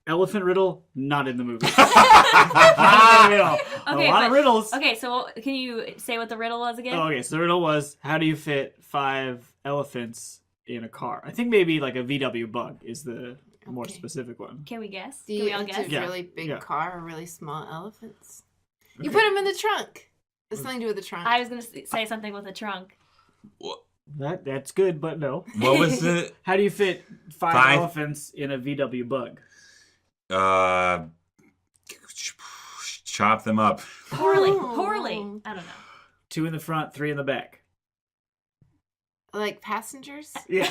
Elephant Riddle, not in the movie. Not in the movie. Okay, a lot but- of riddles. Okay, so can you say what the riddle was again? Oh, okay, so the riddle was, how do you fit 5 elephants in a car? I think maybe like a VW Bug is the more Okay. specific one. Can we guess? Do Can we you all it's guess? a Yeah. really big Yeah. car or really small elephants? You Okay. put them in the trunk. It's something to do with the trunk. I was going to say something with a trunk. That's good, but no. What was the... How do you fit five elephants in a VW bug? Chop them up. Poorly. I don't know. 2 in the front, 3 in the back. Like passengers? Yeah.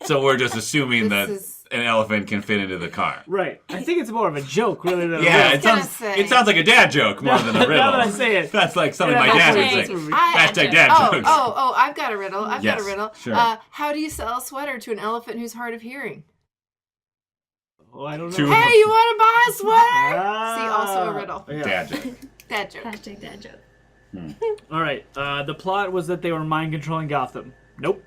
So we're just assuming that is- an elephant can fit into the car. Right. I think it's more of a joke really than a Yeah, riddle. it sounds like a dad joke more than a riddle. Now that I say it. That's like something Yeah, my dad okay. would say. I- Hashtag dad jokes. I've got a riddle. I've got a riddle. Sure. How do you sell a sweater to an elephant who's hard of hearing? Oh, I don't know. Two- Hey, you want to buy a sweater? Ah. See, also a riddle. Yeah. Dad joke. Dad joke. Hashtag dad joke. All right. The plot was that they were mind controlling Gotham. Nope.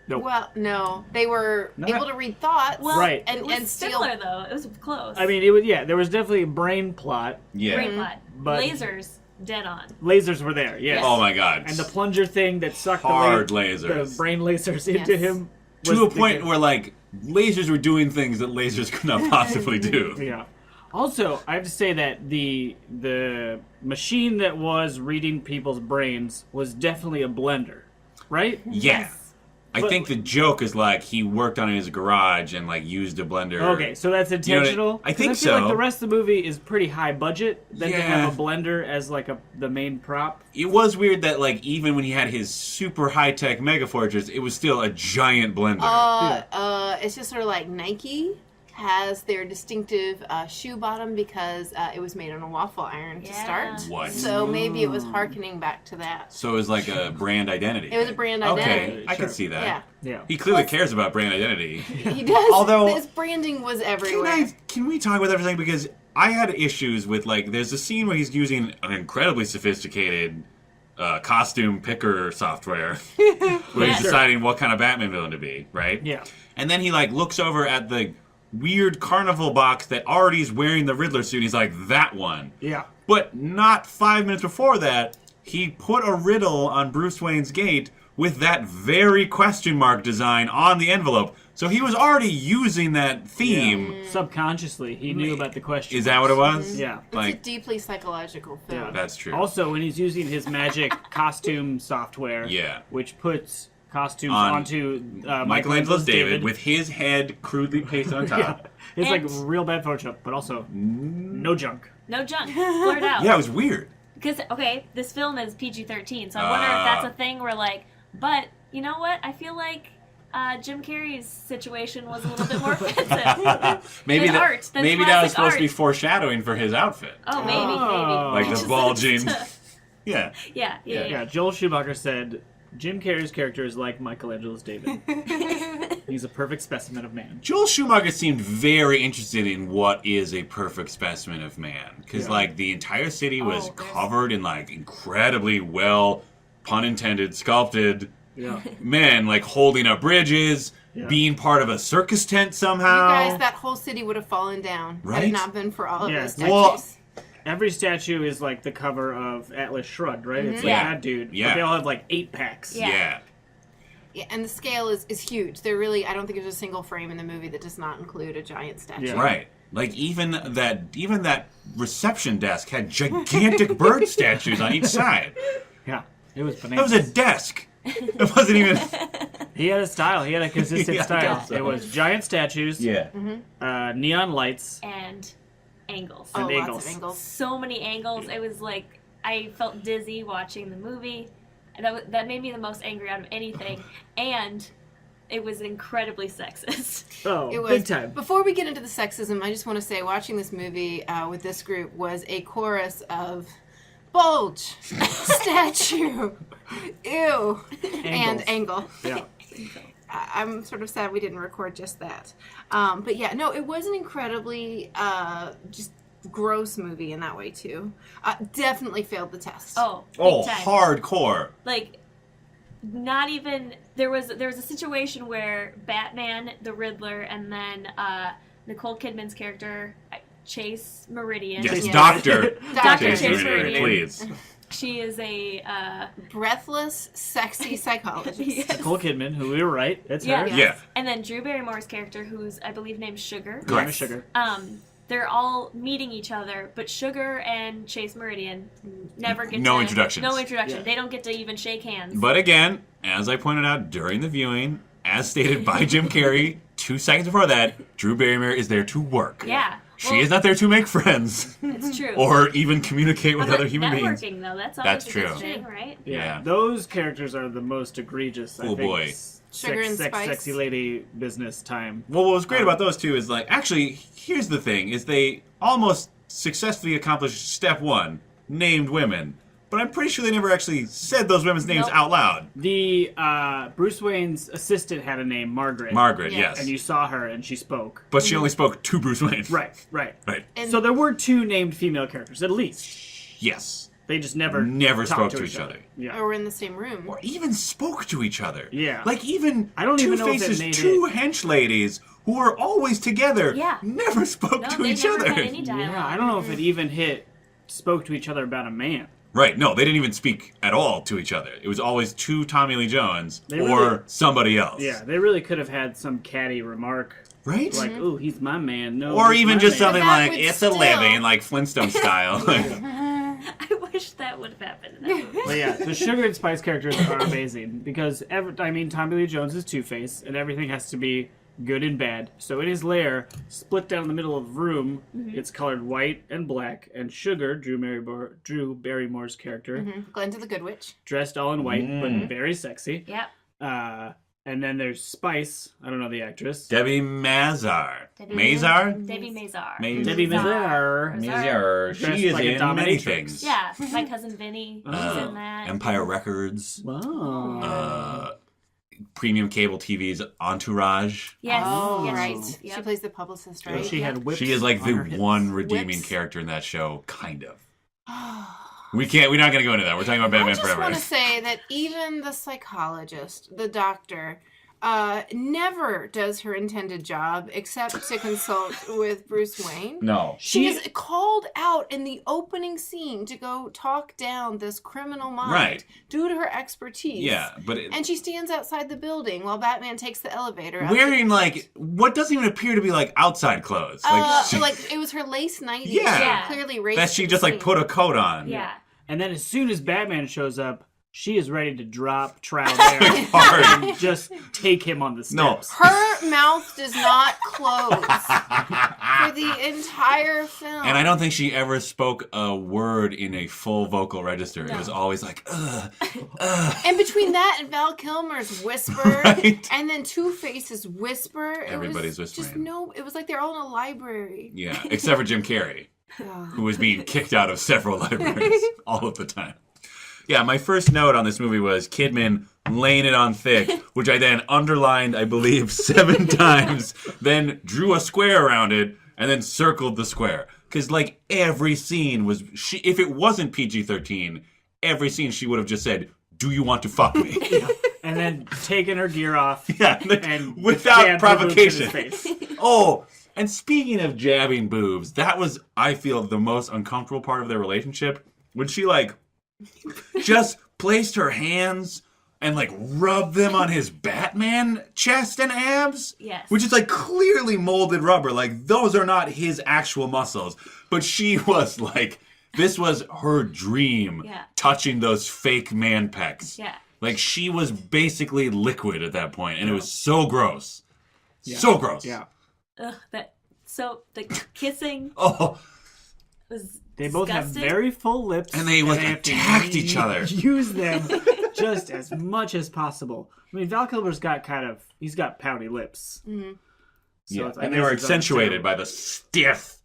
Well, no, they were No. able to read thoughts. Well, Right. it was and steal. similar, though. It was close. I mean, it was there was definitely a brain plot. Yeah. Great plot. But- Lasers, dead on. Lasers were there. Yes. Oh my god. And the plunger thing that sucked Hard the lasers. brain lasers into Yes. him. To was a point where, like, lasers were doing things that lasers could not possibly do. Yeah. Also, I have to say that the machine that was reading people's brains was definitely a blender, right? Yeah. I But- think the joke is, like, he worked on it in his garage and, like, used a blender. Okay, so that's know what I- intentional. I think 'Cause I feel so. like the rest of the movie is pretty high budget. Then they Yeah. have a blender as like the main prop. It was weird that, like, even when he had his super high-tech Mega Fortress, it was still a giant blender. It's just sort of like Nike has their distinctive shoe bottom because it was made on a waffle iron to Yeah. start. What? So maybe it was hearkening back to that. So it was like a brand identity. It was a brand identity. Okay, I Sure. can see that. Yeah, Yeah. He clearly cares about brand identity. he does. Although- his branding was everywhere. Can we talk about everything? Because I had issues with, like, there's a scene where he's using an incredibly sophisticated costume picker software where he's Yeah. deciding what kind of Batman villain to be, right? Yeah. And then he, like, looks over at the weird carnival box that already is wearing the Riddler suit. He's like, that one. Yeah. But not 5 minutes before that, he put a riddle on Bruce Wayne's gate with that very question mark design on the envelope. So he was already using that theme. Subconsciously, he knew about the question. Is that what it was? Yeah. It's a Like, deeply psychological film. Yeah. that's true. Also, when he's using his magic costume software, Yeah. which puts costumes On onto Michelangelo's David with his head crudely pasted on top. It's like And- real bad Photoshop, but also no junk. No junk. Blurred out. Yeah, it was weird. Because, okay, this film is PG-13, so I wonder if that's a thing where, like, but, you know what? I feel like Jim Carrey's situation was a little bit more offensive. maybe Than that, art, than maybe that was classic supposed to be art. foreshadowing for his outfit. Oh, maybe, Oh. maybe. Like the Just bulging. to- Yeah. yeah. Yeah, Joel Schumacher said, Jim Carrey's character is like Michelangelo's David. He's a perfect specimen of man. Joel Schumacher seemed very interested in what is a perfect specimen of man. Because, Yeah. like, the entire city was Oh, there's- covered in, like, incredibly well, pun intended, sculpted Yeah. men, like, holding up bridges, Yeah. being part of a circus tent You somehow. guys, that whole city would have fallen down had Right? it not been for all of Yeah. those statues. Well, Every statue is like the cover of Atlas Shrugged, right? It's like Yeah. that dude. Yeah. But they all have like 8 packs. Yeah. Yeah. Yeah, and the scale is huge. They're really, I don't think there's a single frame in the movie that does not include a giant statue. Yeah. Right. Like, even that reception desk had gigantic bird statues on each side. Yeah. It was That bananas. was a desk. It wasn't even... He had a style. He had a consistent Yeah, I style. guess so. It was giant statues, Yeah. neon lights, And angles. Oh, And lots angles. of angles. So many angles. It was like, I felt dizzy watching the movie. And that made me the most angry out of anything. And it was incredibly sexist. Oh, It was, big time. Before we get into the sexism, I just want to say watching this movie with this group was a chorus of bulge, statue, ew, and angle. Yeah. I'm sort of sad we didn't record just that. But yeah, no, it was an incredibly just gross movie in that way too. Definitely failed the test. Oh, big Oh, time. hardcore. Like, not even there was a situation where Batman, the Riddler, and then Nicole Kidman's character Chase Meridian. Yes, Yeah. Doctor. Dr. Chase Chase Meridian, Meridian. please. She is a Breathless, sexy psychologist. yes. Nicole Kidman, who we were right. That's Yeah. her. Yeah. And then Drew Barrymore's character, who's I believe named Sugar. Correct. Sugar. they're all meeting each other, but Sugar and Chase Meridian never get No introductions. No introduction. Yeah. They don't get to even shake hands. But again, as I pointed out during the viewing, as stated by Jim Carrey 2 seconds before that, Drew Barrymore is there to work. Yeah. She is not there to make friends It's true. or even communicate with other human beings. Networking, though, that's always That's a good true. thing, right? Yeah. Those characters are the most egregious. I Oh, think. boy. Sugar and Spice. Sexy lady business time. Well, what was great about those two is, like, actually, here's the thing, is they almost successfully accomplished step 1, named women. But I'm pretty sure they never actually said those women's names Nope. out loud. The Bruce Wayne's assistant had a name, Margaret. Margaret, Yeah. yes. And you saw her and she spoke. But she only spoke to Bruce Wayne. Right. Right. And So there were 2 named female characters, at least. Yes. They just never Spoke talked to each other. Yeah. or we're in the same room. Or even spoke to each other. Yeah. Like, even I don't even know if it Two-Face's made 2 hench ladies who were always together Yeah. never spoke No, to they each never other. had any dialogue. Yeah, I don't know if it even spoke to each other about a man. Right, no, they didn't even speak at all to each other. It was always to Tommy Lee Jones They or really- somebody else. Yeah, they really could have had some catty remark. Right? Like, ooh, he's my man. No, or he's even my just man. something But that like, would it's still- a living, like Flintstone style. I wish that would have happened in that movie. But yeah, the Sugar and Spice characters are amazing because Tommy Lee Jones is Two-Face, and everything has to be good and bad. So in his lair, split down the middle of the room, it's colored white and black. And Sugar, Drew Barrymore's character, Glenda the Good Witch. dressed all in white but very sexy. Yep. And then there's Spice. I don't know the actress. Debbie Mazar. Debbie Mazar? Debbie Mazar. Debbie Mazar. Mazar. Dressed She is like a in many dominatrix. things. Yeah, my cousin Vinny. She's in that. Empire Records. Wow. Premium cable TV's Entourage. Yes. Oh, yes. right. Yep. She plays the publicist, right? She had whips. She is like the on her hips. one redeeming Whips. character in that show, kind of. We're not going to go into that. We're talking about I Batman just Forever. want to say that even the psychologist, the doctor, never does her intended job except to consult with Bruce Wayne. No. She is called out in the opening scene to go talk down this criminal mind Right. due to her expertise. Yeah, but And she stands outside the building while Batman takes the elevator. up wearing to- like what doesn't even appear to be like outside clothes. Like, like it was her lace 90s. Yeah. Yeah. Clearly racist. that she just like put a coat on. Yeah. And then as soon as Batman shows up, she is ready to drop Trout there Hard. and just take him on the No. steps. Her mouth does not close for the entire film. And I don't think she ever spoke a word in a full vocal register. It was always like, ugh. And between that and Val Kilmer's whisper, Right. and then Two-Face's whisper, Everybody's it was whispering. It was like they're all in a library. Yeah, except for Jim Carrey, who was being kicked out of several libraries all of the time. Yeah, my first note on this movie was Kidman laying it on thick, which I then underlined, I believe, 7 times, then drew a square around it, and then circled the square. Because, like, every scene was... if it wasn't PG-13, every scene she would have just said, "Do you want to fuck me?" And then taking her gear off. Yeah, And without jabbed her boobs in his provocation. face. Oh, and speaking of jabbing boobs, that was, I feel, the most uncomfortable part of their relationship. When she, like, just placed her hands and, like, rubbed them on his Batman chest and abs. Yes. Which is, like, clearly molded rubber. Like, those are not his actual muscles. But she was, like, this was her dream, Yeah. touching those fake man pecs. Yeah. Like, she was basically liquid at that point, and it was so gross. So gross. Yeah. Ugh, the kissing Oh, was They both disgusting. have very full lips. And they, like, have to attacked each other. Use them just as much as possible. I mean, Val Kilmer's got he's got pouty lips. Mm-hmm. So yeah. it's- I And they guess were it's accentuated by the stiff,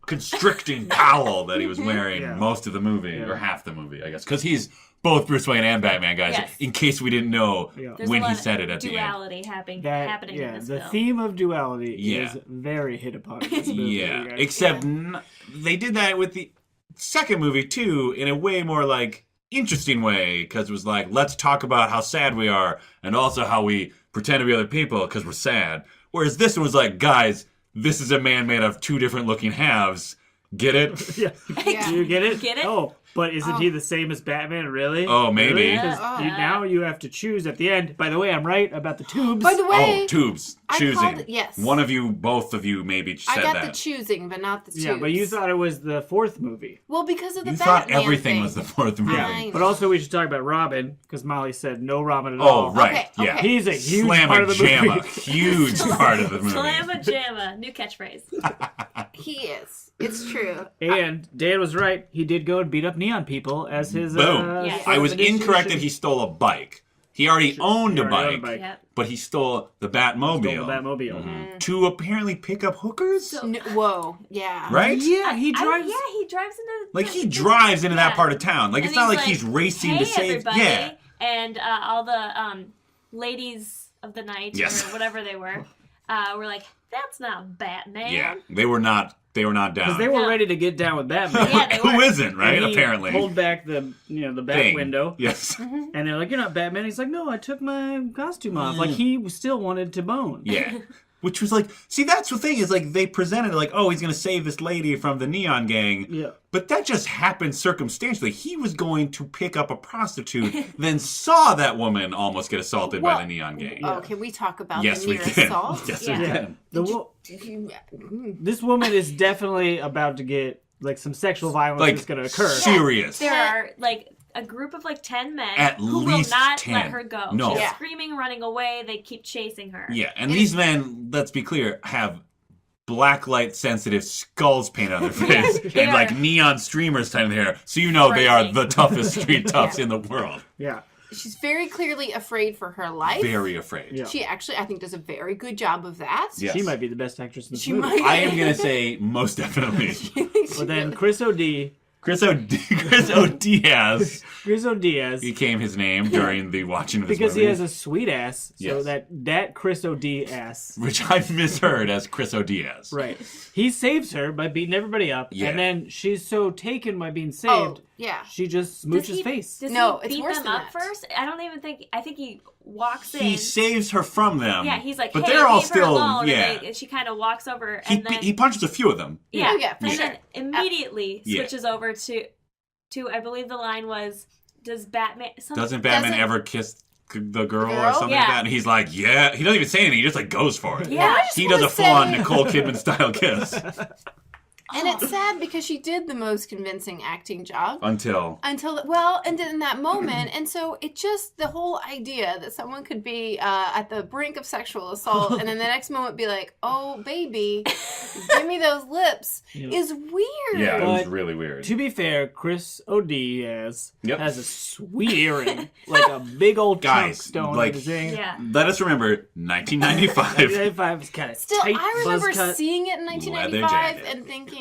constricting cowl that he was wearing Yeah. most of the movie, Yeah. or half the movie, I guess. Because he's both Bruce Wayne and Batman, guys, Yes. in case we didn't know Yeah. There's when a he lot said of it at the end. duality happening in this the film. theme of duality Yeah. is very hit upon in this movie. Yeah, you guys. except they did that with the second movie, too, in a way more, like, interesting way, because it was like, let's talk about how sad we are, and also how we pretend to be other people because we're sad. Whereas this one was like, guys, this is a man made of 2 different looking halves. Get it? Yeah. Yeah. Do you get it? Get it? Oh, But isn't he the same as Batman, really? Oh, maybe. Really? Yeah. 'Cause now you have to choose at the end. By the way, I'm right about the tubes. By the way, Oh, tubes. I Choosing. called it- yes. One of you, both of you maybe said I got that. the choosing, but not the tubes. Yeah, but you thought it was the fourth movie. Well, because of the You Batman thought everything thing. was the fourth movie. I But also, we should talk about Robin, because Molly said no Robin at Oh, all. right. Okay, Yeah. okay. He's a huge part of the Slamma-jamma. movie. Huge part of the movie. Slamma jamma. New catchphrase. He is. It's true. And Dan was right. He did go and beat up neon people as his. Boom. Yes. I was initiation. incorrect that he stole a bike. He already owned He a already owned bike, Yep. but he stole the Batmobile. Stole the Batmobile. To apparently pick up hookers? Whoa. Yeah. Right? Yeah, he drives. He drives into. Like, he drives into that Yeah. part of town. Like, And it's not he's like he's racing hey, to save... everybody. Yeah. And all the ladies of the night Yes. or whatever they were like, that's not Batman. Yeah. They were not down. Because they were No. ready to get down with Batman. Yeah, they Who were. isn't, right? And he Apparently. pulled back the the back Thing. window. Yes. And they're like, "You're not Batman." He's like, "No, I took my costume off." Like he still wanted to bone. Yeah. Which was like, see, that's the thing is like they presented it like, oh, he's going to save this lady from the neon gang. Yeah. But that just happened circumstantially. He was going to pick up a prostitute, then saw that woman almost get assaulted by Well, the neon gang. Oh, can we talk about Yes, the we near can. assault? Yes, Yeah. we Yeah. can. This woman is definitely about to get like some sexual violence Like, is going to occur. serious. There are like a group of like 10 men At who least will not 10. let her go. No. She's Yeah. screaming, running away. They keep chasing her. Yeah, and these men, let's be clear, have blacklight sensitive skulls painted on their face They and are- like neon streamers tied in their hair. So you know they are Frightening. the toughest street toughs in the world. Yeah. She's very clearly afraid for her life. Very afraid. Yeah. She actually, I think, does a very good job of that. Yes. She might be the best actress in this She movie. might. I am going to say most definitely. But then Chris O'Diaz Chris O'Diaz became his name during the watching of this because movie. he has a sweet ass, so Yes. that Chris O'Diaz. Which I've misheard as Chris O'Diaz. Right. He saves her by beating everybody up, Yeah. and then she's so taken by being saved, Oh, yeah. she just Does smooches he- face. Does No, he it's beat worse them than up that. first? I don't even think. I think he walks in. He saves her from them. Yeah, he's like, but hey, they're all leave her still, alone. yeah. And she kind of walks over, He, and then he punches a few of them. yeah, Oh, yeah, for and sure. then immediately Yeah. switches over to I believe the line was, "Does Batman?" Doesn't Batman Doesn't- ever kiss the girl or Girl? something Yeah. like that? And he's like, yeah. He doesn't even say anything. He just like goes for it. Yeah. I just He does wanna a full-on say- Nicole Kidman style kiss And it's sad because she did the most convincing acting job. until And in that moment, and so it just, the whole idea that someone could be at the brink of sexual assault and then the next moment be like, oh, baby, give me those lips, is weird. yeah, it was But really weird. To be fair, Chris O'Diaz Yep. has a sweet earring, like a big old chunk Guys, stone like- in his earring. Yeah. Let us remember 1995. 1995 is kind of Still, tight, I remember buzz cut, seeing it in Leather 1995 jacket. and thinking,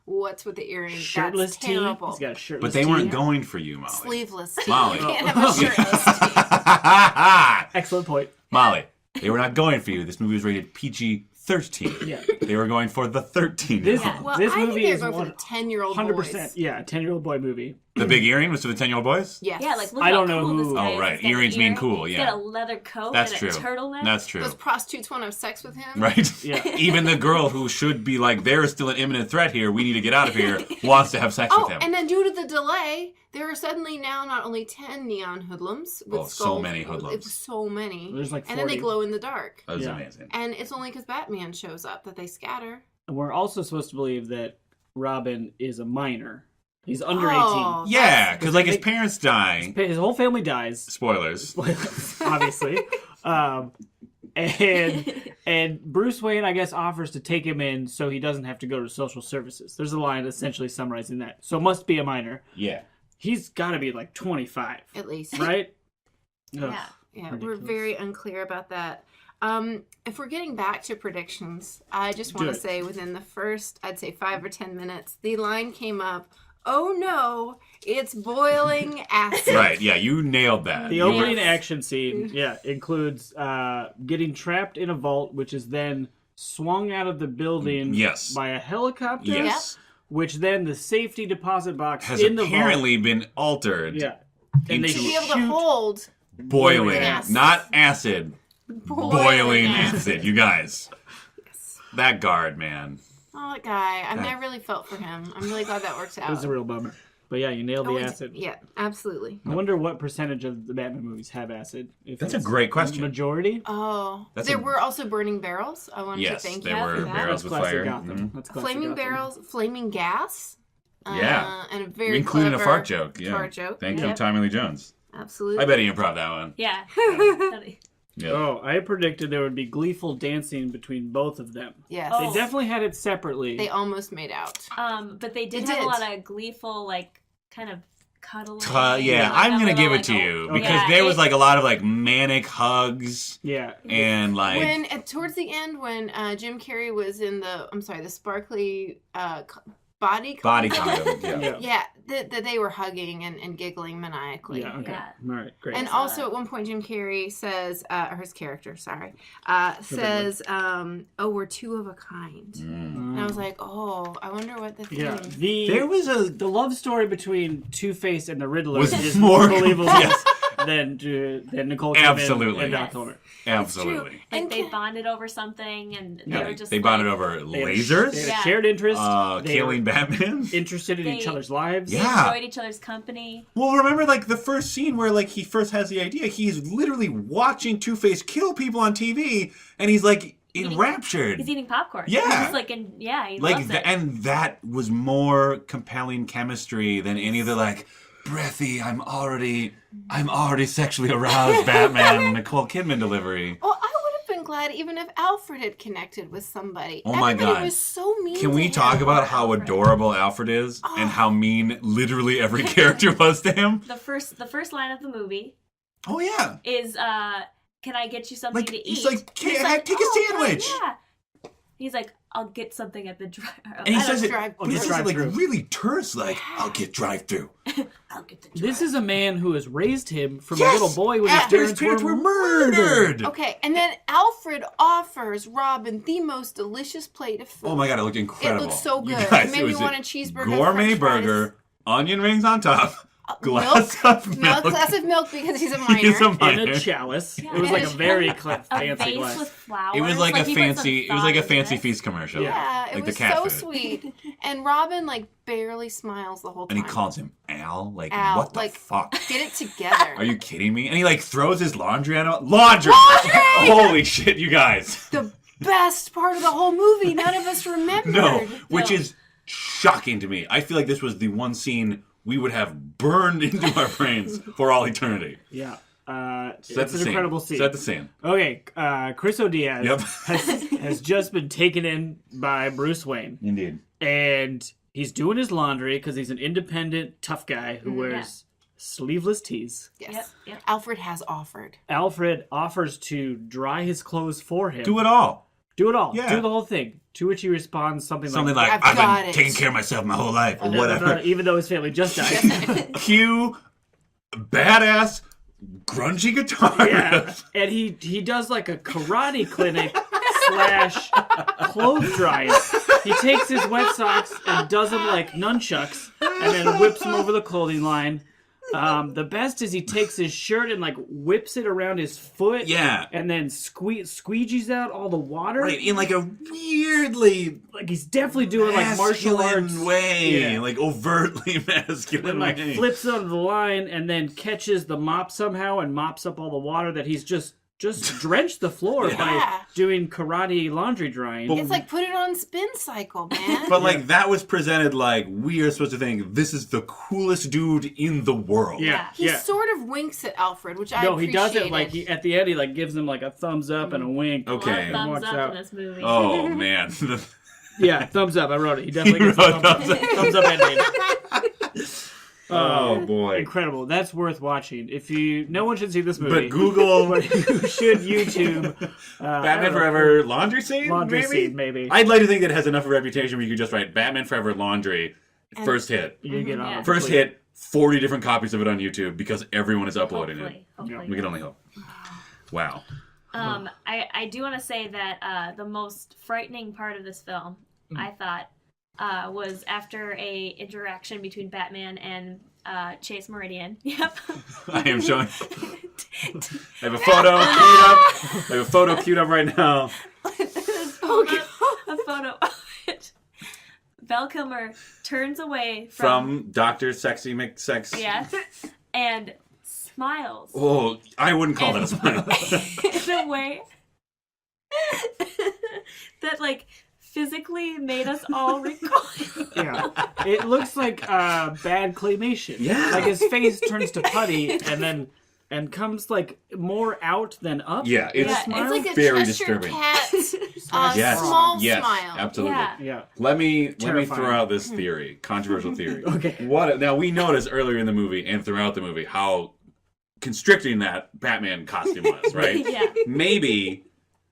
what's with the earring? shirtless That's tee. terrible. He's got a shirtless But they tee. weren't going for you, Molly. Sleeveless tee. Molly. You can't have a shirtless tee. Excellent point. Molly, they were not going for you. This movie was rated PG-13. Yeah. They were going for the 13. This, Yeah. Well, this I think movie they're is going for the 10-year-old 100%. boys. Yeah, a 10-year-old boy movie. The big earring was for the 10-year-old boys? Yes. Yeah, like look I how don't know cool who- this guy Oh, is. right. He's got an Earrings mean earring. cool, He's yeah. got a leather coat That's and true. a turtleneck. That's true. Those prostitutes want to have sex with him. Right? Yeah. Even the girl who should be like, there is still an imminent threat here, we need to get out of here, wants to have sex Oh, with him. and then due to the delay, there are suddenly now not only 10 neon hoodlums with Oh, so skulls. many hoodlums. It was so many. There's like and then they 40. glow in the dark. That was Yeah. amazing. And it's only because Batman shows up that they scatter. And we're also supposed to believe that Robin is a minor. He's under Oh, Yeah, because like his They- parents die. 18. His whole family dies, Spoilers. obviously. And Bruce Wayne, I guess, offers to take him in so he doesn't have to go to social services. There's a line essentially summarizing that. So must be a minor. Yeah. He's got to be like 25, At least. right? Ugh. Yeah. Yeah, Ridiculous. we're very unclear about that. If we're getting back to predictions, I just want Do to it. say within the first, I'd say 5 or 10 minutes, the line came up, oh no, it's boiling acid. Right, yeah, you nailed that. The You opening were- action scene, includes getting trapped in a vault, which is then swung out of the building Yes. by a helicopter, Yes. which then the safety deposit box Has in the apparently been altered vault. Yeah. And they into To be able to shoot- hold boiling. Yes. Not acid. Boiling acid, you guys. That guard, man. Oh, that guy. I mean, I really felt for him. I'm really glad that worked It was out. a real bummer. But yeah, you nailed the Oh, acid. Yeah, absolutely. I wonder what percentage of the Batman movies have acid. If That's a it's great question. Majority? Oh, That's there a- were also burning barrels. I wanted Yes, to thank there you were for that. barrels That's with classic fire. Gotham. Mhm. That's classic Flaming Gotham. barrels, flaming gas. Yeah. And a very Including clever a fart joke. Yeah. Fart joke. Thank you, Yep. Tommy Lee Jones. Absolutely. I bet he improv that one. Yeah. Yeah. Oh, I predicted there would be gleeful dancing between both of them. Yes. They definitely had it separately. They almost made out. But they did They have a did. lot of gleeful, like, kind of cuddling. Yeah, like, I'm a gonna give little, it to like, you oh, because yeah, there was it- like a lot of like manic hugs Yeah. and like When towards the end, when Jim Carrey was in the sparkly body body condom. condom. Yeah. Yeah. Yeah, that they were hugging and giggling maniacally. Yeah, okay. Yeah. All right, great. And saw also that. at one point, Jim Carrey says, or his character, says, "Oh, we're two of a kind." And I was like, "Oh, I wonder what the thing." yeah, There was the love story between Two-Face and the Riddler Was is more more believable yes. than Nicole Kidman Absolutely. and Val Yes. Kilmer. Absolutely. Like, And they bonded over something, and they Yeah, were just they bonded like, over They had a lasers, Yeah. shared interest. They killing were Batman. interested in each They- other's lives. They Yeah. enjoyed each other's company. Well, remember like the first scene where like he first has the idea. He's literally watching Two-Face kill people on TV, and he's like enraptured. He's eating popcorn. Yeah. He's like, he Like loves it. and that was more compelling chemistry than any of the like breathy. I'm already sexually aroused Batman Nicole Kidman delivery. Well, I would have been glad even if Alfred had connected with somebody. Oh my Everybody God. was so mean. Can to we him. talk about how Alfred. adorable Alfred is and how mean literally every character was to him? The first line of the movie Oh yeah. is, "Can I get you something Like, to eat?" he's like, He's "Take a "Oh, God, sandwich." yeah. He's like, "I'll get something at the drive." And he says it, drive- but he says it like drive-through. really terse, like, I'll get drive-through. I'll get the drive. This is a man who has raised him from Yes! a little boy when After his his parents were murdered! Okay, and then Alfred offers Robin the most delicious plate of food. Oh my god, it looked incredible. It looked so You good. guys, It made it me was want a cheeseburger, gourmet French fries. burger, onion rings on top, glass of milk. glass of milk because he's a minor. He's a in minor. a chalice. Yeah. It was like a very a fancy vase glass. with flowers. It was like, he put some it was thought like a into fancy it. feast commercial. Yeah, it like was the cat so food. sweet. And Robin like barely smiles the whole time. And he calls him Al. Like, Al, what the like, fuck? Get it together. Are you kidding me? And he like throws his laundry on him. Laundry! Holy shit, you guys. The best part of the whole movie. None of us remembered. No, which No. is shocking to me. I feel like this was the one scene we would have burned into our brains for all eternity. Yeah. Set It's the an scene. incredible scene. Set the scene. Okay, Chris O'Diaz Yep. has just been taken in by Bruce Wayne. Indeed. And he's doing his laundry because he's an independent, tough guy who wears sleeveless tees. Yes. Yep. Alfred has offered. Alfred offers to dry his clothes for him. Do it all. Do it all. Yeah. Do the whole thing. To which he responds something Like, I've I've got been it." taking care of myself my whole life, or like, whatever. even though his family just died. Cue badass grungy guitar. Yeah. And he does like a karate clinic / clothes drying. He takes his wet socks and does them like nunchucks and then whips them over the clothing line. The best is he takes his shirt and like whips it around his foot. Yeah. And then squeegees out all the water. Right, in like a weirdly Like he's definitely doing like martial masculine arts way. Yeah. Like overtly masculine And like way. flips onto the line and then catches the mop somehow and mops up all the water that he's just drenched the floor Yeah. by doing karate laundry drying. It's like put it on spin cycle, man. But like that was presented like we are supposed to think this is the coolest dude in the world. yeah, He yeah. sort of winks at Alfred, which I No, he does it appreciated. like at the end he like gives him like a thumbs up and a wink. A lot Okay. of thumbs Walks up out. in this movie. Oh man. Yeah, thumbs up. I wrote it. He definitely gets a wrote thumbs up ending. Oh boy. Incredible. That's worth watching. If you, no one should see this movie. But Google But you should YouTube I Batman don't know, Forever laundry scene? laundry maybe? scene. Maybe I'd like to think that it has enough of a reputation where you could just write Batman Forever laundry. First hit. you get on Yeah. it. First hit, 40 different copies of it on YouTube because everyone is uploading Hopefully. Hopefully. it. We can only hope. Wow. I do want to say that the most frightening part of this film, I thought, was after a interaction between Batman and Chase Meridian. Yep. I am showing. I have a photo queued up. I have a photo queued up right now. a photo of it. Val Kilmer turns away From Dr. Sexy McSex. yes, and smiles Oh, I wouldn't call that a smile. in a way that like physically made us all recoil. Yeah, it looks like bad claymation. Yeah. Like his face turns to putty and comes like more out than up. Yeah, it's Yeah, It's like a very Cheshire disturbing. Cat Yes, small yes, smile. absolutely. Yeah. Yeah. Let me Terrifying. throw out this theory, controversial theory. Okay. Now we noticed earlier in the movie and throughout the movie how constricting that Batman costume was, right? Yeah. Maybe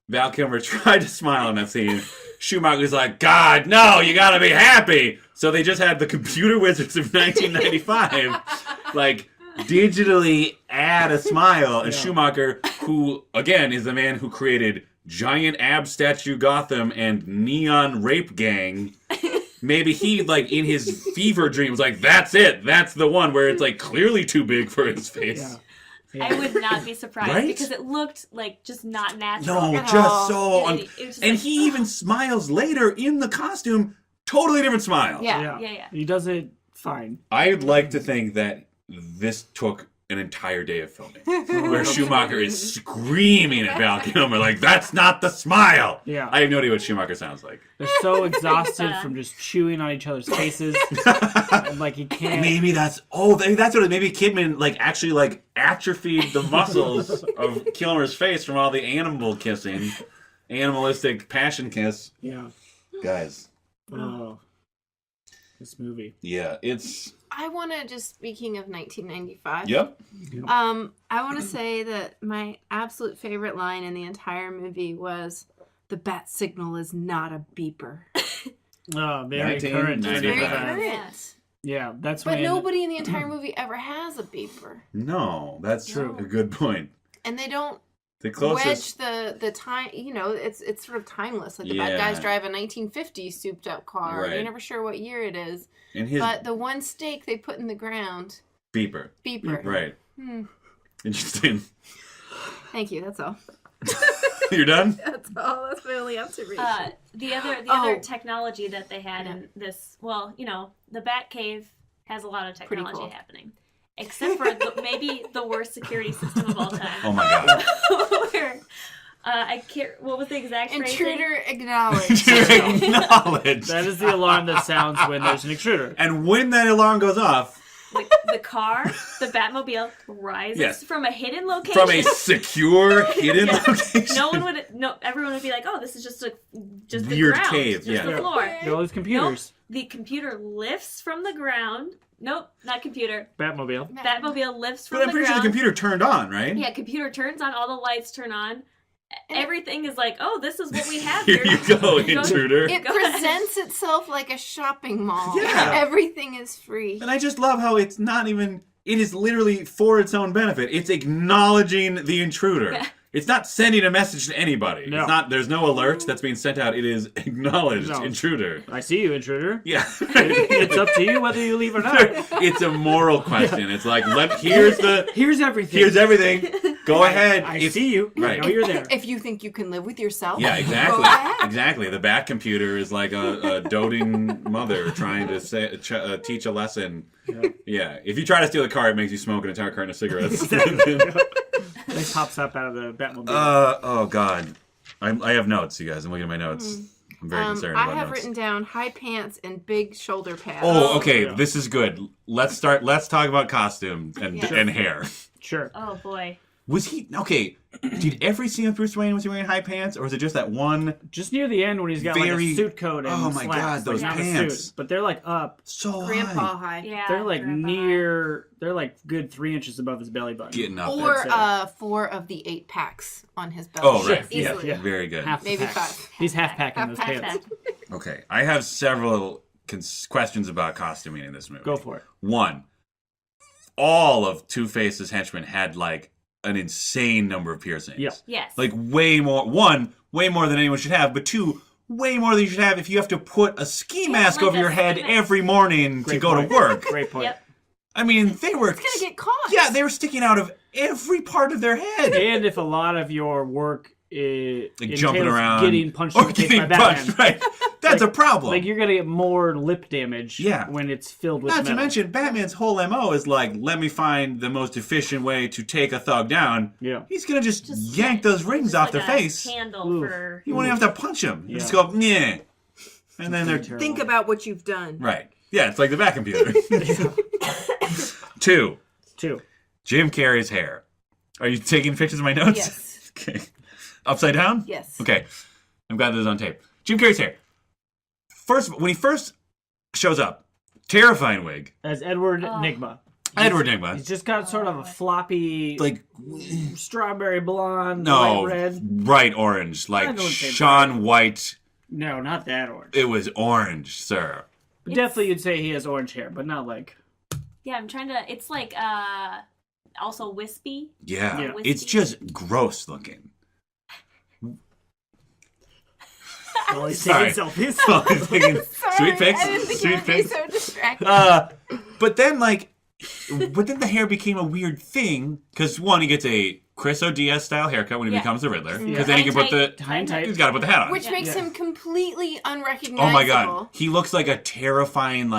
Val Kilmer tried to smile in that scene. Schumacher's like, God, no, you gotta be happy. So they just had the computer wizards of 1995, like, digitally add a smile. And Schumacher, who, again, is the man who created Giant Ab Statue Gotham and Neon Rape Gang, maybe he, like, in his fever dream was like, that's it. That's the one where it's, like, clearly too big for his face. Yeah. I would not be surprised Right? because it looked like just not natural. No, at just all. so... And it was just and like, he even smiles later in the costume. Totally different smile. Yeah. Yeah. He does it fine. I'd like to think that this took an entire day of filming, where Schumacher is screaming at Val Kilmer like, "That's not the smile." Yeah. I have no idea what Schumacher sounds like. They're so exhausted from just chewing on each other's faces. And, like he can't. Maybe that's what it. Maybe Kidman like actually like atrophied the muscles of Kilmer's face from all the animal kissing, animalistic passion kiss. Yeah. Guys, Oh. This movie. yeah, it's I want to just, speaking of 1995. yep. I want to say that my absolute favorite line in the entire movie was, "The bat signal is not a beeper." Oh, very 1995. current. It's very 95. current. Yeah, that's But when. nobody in the entire movie ever has a beeper. No, that's True. a good point. And they don't The closest. wedge the time, it's sort of timeless. Like the bad Yeah. guys drive a 1950s souped up car. Right. You're never sure what year it is. And his But the one stake they put in the ground, beeper. beeper. Right. Interesting. Thank you, that's all. You're done? That's all. That's my only observation. The other Oh. technology that they had in this, well, the Batcave has a lot of Pretty technology cool. happening, except for maybe the worst security system of all time. Oh my god. Where, I can't. What was the exact phrasing? Intruder acknowledged. To acknowledge. That is the alarm that sounds when there's an intruder. And when that alarm goes off, The car, the Batmobile, rises Yes. from a hidden location. from a secure hidden Yeah. location. Everyone would be like, "Oh, this is just the Weird ground, cave, just yeah. the floor." There are all these computers. The computer lifts from the ground. Nope, not computer. Batmobile. Batmobile lifts from But I'm the pretty sure ground. the computer turned on, right? Yeah, computer turns on, all the lights turn on. Everything is like, "Oh, this is what we have Here here." you go, intruder. It Go ahead. presents itself like a shopping mall. Yeah. Everything is free. And I just love how it's not even. It is literally for its own benefit. It's acknowledging the intruder. Yeah. It's not sending a message to anybody. No. It's not. There's no alert that's being sent out. It is acknowledged No. intruder. I see you, intruder. Yeah. It's up to you whether you leave or not. It's a moral question. It's like, here's Here's everything. everything. Go ahead. I If- see you. Right. I know you're there. If you think you can live with yourself, Yeah, go exactly. ahead. Exactly. The bat computer is like a doting mother trying to teach a lesson. Yeah. If you try to steal a car, it makes you smoke an entire carton of cigarettes. It pops up out of the Batmobile. Oh God. I have notes, you guys. I'm looking at my notes. I'm very concerned I about have notes. written down high pants and big shoulder pads. Oh, okay. Yeah. This is good. Let's talk about costume and Yes. and hair. Sure. Oh boy. Was he okay? Did every scene with Bruce Wayne was he wearing high pants, or was it just that one? Just near the end when he's got like Very- a suit coat and Oh my slacks, God, those like, not a pants. suit, but they're like up. So Grandpa high. high. Yeah. They're like Grandpa. they're like good 3 inches above his belly button. Getting up Or there. 4 of the 8 packs on his belt. Oh right, yeah, Easily. yeah. very good. Half the Maybe pack. 5. He's half packing those Half pants. pack. Okay, I have several questions about costuming in this movie. Go for it. One, all of Two-Face's henchmen had like an insane number of piercings. Yeah. Yes. Like way more. One, way more than anyone should have. But two, way more than you should have if you have to put a ski mask like over a your head ski mask. every morning Great to go point. to work. Great point. Yep. I mean, they were. It's gonna get caught. Yeah, they were sticking out of every part of their head. And if a lot of your work is Like jumping around. getting punched Or in the face getting by Batman, punched, right. That's a problem. Like, you're going to get more lip damage when it's filled with Not metal. to mention, Batman's whole MO is like, let me find the most efficient way to take a thug down. Yeah. He's going to just yank those rings off their like a face. handle for... You won't even have to punch him. You Yeah. just go, yeah. And then they're... Think about what you've done. Right. Yeah, it's like the back computer. 2. Jim Carrey's hair. Are you taking pictures of my notes? Yes. Okay. Upside down? Yes. Okay. I'm glad this is on tape. Jim Carrey's hair. When he first shows up, terrifying wig. As Edward Nygma. Edward Nygma. He's just got sort of a floppy, Like, strawberry blonde, no, light red. bright orange. I Like wouldn't say Sean White. No, not that orange. It was orange, sir. Definitely you'd say he has orange hair, but not like... Yeah, I'm trying to... It's like, also wispy. Yeah. Yeah. It's just gross looking. Well, he's Sorry. taking selfies. Well, he's taking Sorry, sweet pics. I didn't think Sweet you would be pics. so distracted. But then, the hair became a weird thing because one, he gets a Chris O'Diaz style haircut when he becomes the Riddler. Because then he can put the Tie and tight. he's got to put the hat on. Which makes him completely unrecognizable. Oh my god, he looks like a terrifying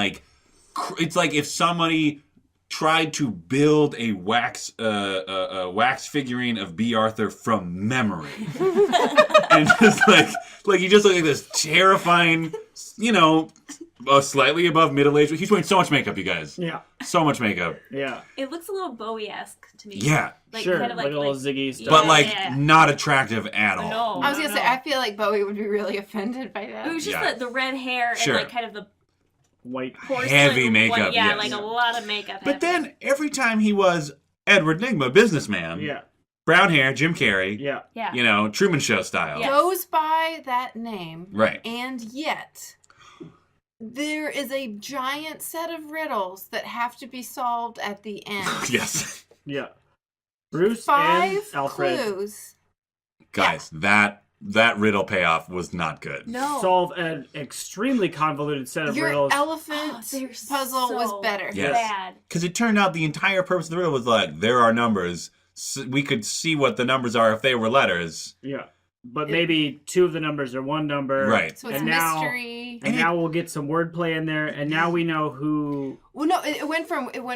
it's like if somebody tried to build a wax figurine of B. Arthur from memory, and just like he just looks like this terrifying, slightly above middle age. He's wearing so much makeup, you guys. Yeah. So much makeup. Yeah. It looks a little Bowie-esque to me. Yeah. Like, Sure, kind of like a little Ziggy stuff. But not attractive at all. No. I was gonna say, I feel like Bowie would be really offended by that. It was just the red hair Sure. and kind of the White. porcelain Heavy makeup, white, yes. a lot of makeup. But then every time he was Edward Nygma, businessman, Yeah. brown hair, Jim Carrey, Yeah. Truman Show style. Yeah. Goes by that name. Right. And yet, there is a giant set of riddles that have to be solved at the end. Yes. Yeah. Bruce 5 and Alfred clues. Guys, that riddle payoff was not good. no. solve an extremely convoluted set of Your riddles. elephant They're puzzle so was better. Yes. bad. Because it turned out the entire purpose of the riddle was there are numbers. So we could see what the numbers are if they were letters. Yeah. But maybe 2 of the numbers are one number. Right. So it's And now- mystery. And now we'll get some wordplay in there, and now we know who. Well, no, it went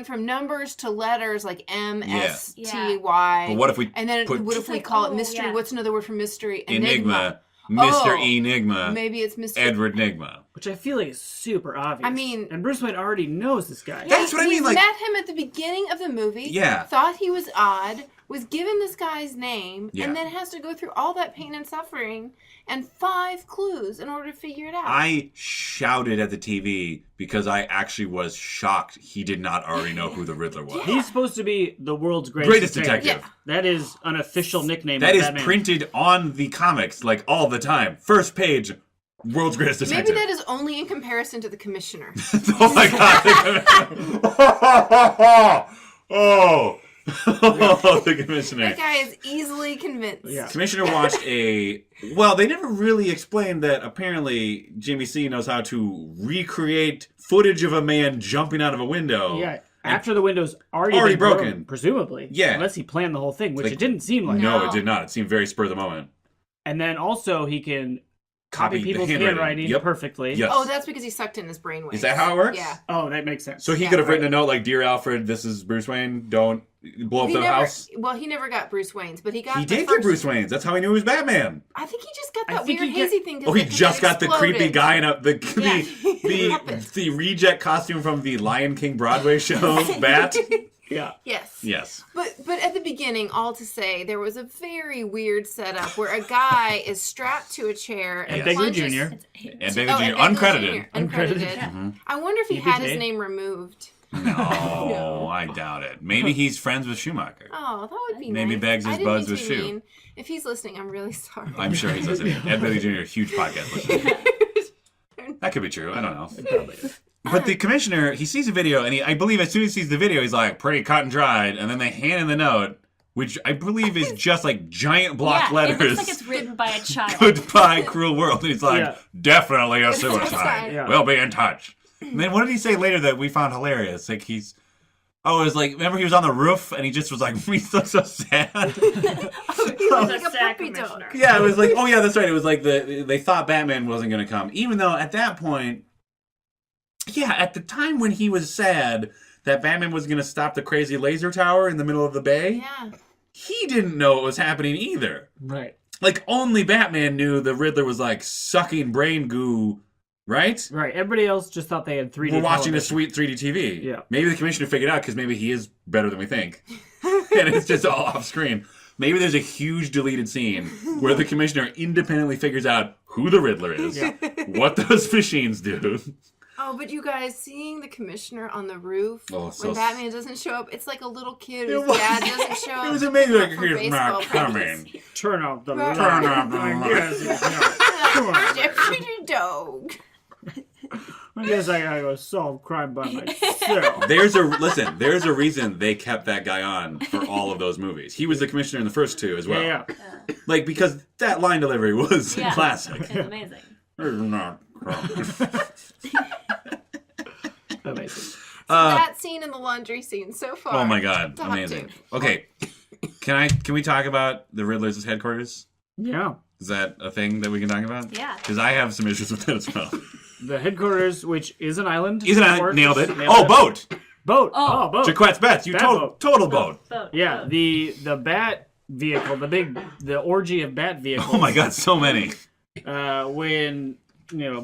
from numbers to letters like M Yeah. S T Y. But what if we And then put what if we like, call it oh, mystery? yeah. What's another word for mystery? Enigma, Mr. Oh, Enigma, Maybe it's mystery. Edward Nygma? Which I feel like is super obvious. I mean- and Bruce Wayne already knows this guy. That's what I mean. Like, met him at the beginning of the movie. Yeah. Thought he was odd. Was given this guy's name, Yeah. and then has to go through all that pain and suffering and 5 clues in order to figure it out. I shouted at the TV because I actually was shocked he did not already know who the Riddler was. He's supposed to be the world's greatest Detective. Yeah. That is an official nickname. That of is Batman. printed on the comics all the time. First page, world's greatest Maybe detective. that is only in comparison to the commissioner. Oh my god! Oh, the commissioner. That guy is easily convinced. Yeah. Commissioner watched well, they never really explained that apparently Jimmy C knows how to recreate footage of a man jumping out of a window. Yeah. After the window's already Already been broken. presumably. Yeah. Unless he planned the whole thing, which Like- it didn't seem like. No, No. it did not. It seemed very spur of the moment. And then also he can Copy copy the people's handwriting. handwriting Yep. perfectly. Yes. Oh, that's because he sucked in his brainwaves. Is that how it works? Yeah. Oh, that makes sense. So he Yeah, could have written a note like, "Dear Alfred, this is Bruce Wayne. Don't blow up He the never, house." well, he never got Bruce Wayne's, but he got He the did first, get Bruce Wayne's. That's how he knew he was Batman. I think he just got I that think weird he got- hazy thing. 'cause Oh, he the thing just got the exploded. creepy guy in Yeah. the Puppet. the reject costume from the Lion King Broadway show, Bat. Yeah. Yes. Yes. But at the beginning, all to say, there was a very weird setup where a guy is strapped to a chair and Begley plunges... Jr. And Oh, Begley and Jr. Begley uncredited. Jr. Uncredited. Mhm. I wonder if he Maybe had his they- name removed. No, I doubt it. Maybe he's friends with Schumacher. Oh, that would be Maybe nice. Beggs is I didn't buds mean with to be Shu. mean. If he's listening, I'm really sorry. I'm sure he's listening. Ed Begley Jr., huge podcast listener. That could be true. I don't know. Probably is. But the commissioner, he sees a video, and I believe as soon as he sees the video, he's like, pretty cut and dried. And then they hand him the note, which I believe is just like giant block It letters. looks like it's written by a child. Goodbye, cruel world. And he's like, Yeah. definitely a suicide. suicide. Yeah. We'll be in touch. And then what did he say later that we found hilarious? Like Oh, it was like, remember he was on the roof and he just was like, he looked so sad. He was like a sad puppy dog. commissioner. Yeah, it was like, oh yeah, that's right. It was like they thought Batman wasn't going to come. Even though at that point, yeah, at the time when he was sad that Batman was going to stop the crazy laser tower in the middle of the bay, Yeah. he didn't know it was happening either. Right. Like, only Batman knew the Riddler was like sucking brain goo, right? Right. Everybody else just thought they had 3D. We're watching a television. sweet 3D TV. Yeah. Maybe the commissioner figured out because maybe he is better than we think. And it's just all off screen. Maybe there's a huge deleted scene where the commissioner independently figures out who the Riddler is, what those machines do. Oh, but you guys, seeing the commissioner on the roof when Batman doesn't show up, it's like a little kid whose dad doesn't show up. It was amazing. Like, for he's not baseball coming. Turn off the Right. Turn off the I light. guess, come on. Deputy dog. I guess I gotta go solve crime by myself. There's a reason they kept that guy on for all of those movies. He was the commissioner in the first two as well. Yeah. Like, because that line delivery was Yeah. classic. It's amazing. He's not coming. Amazing. That scene in the laundry scene so far. Oh my god, Top amazing. two. Okay, can we talk about the Riddler's headquarters? Yeah. Is that a thing that we can talk about? Yeah. Because I have some issues with that as well. The headquarters, which is an island. Isn't of I course. nailed it? Nailed Oh, it. boat. Boat. Oh. Boat. Jaquette's Beth. You Bat boat. total boat. Boat. Yeah, Boat. the bat vehicle, the orgy of bat vehicles. Oh my god, so many. When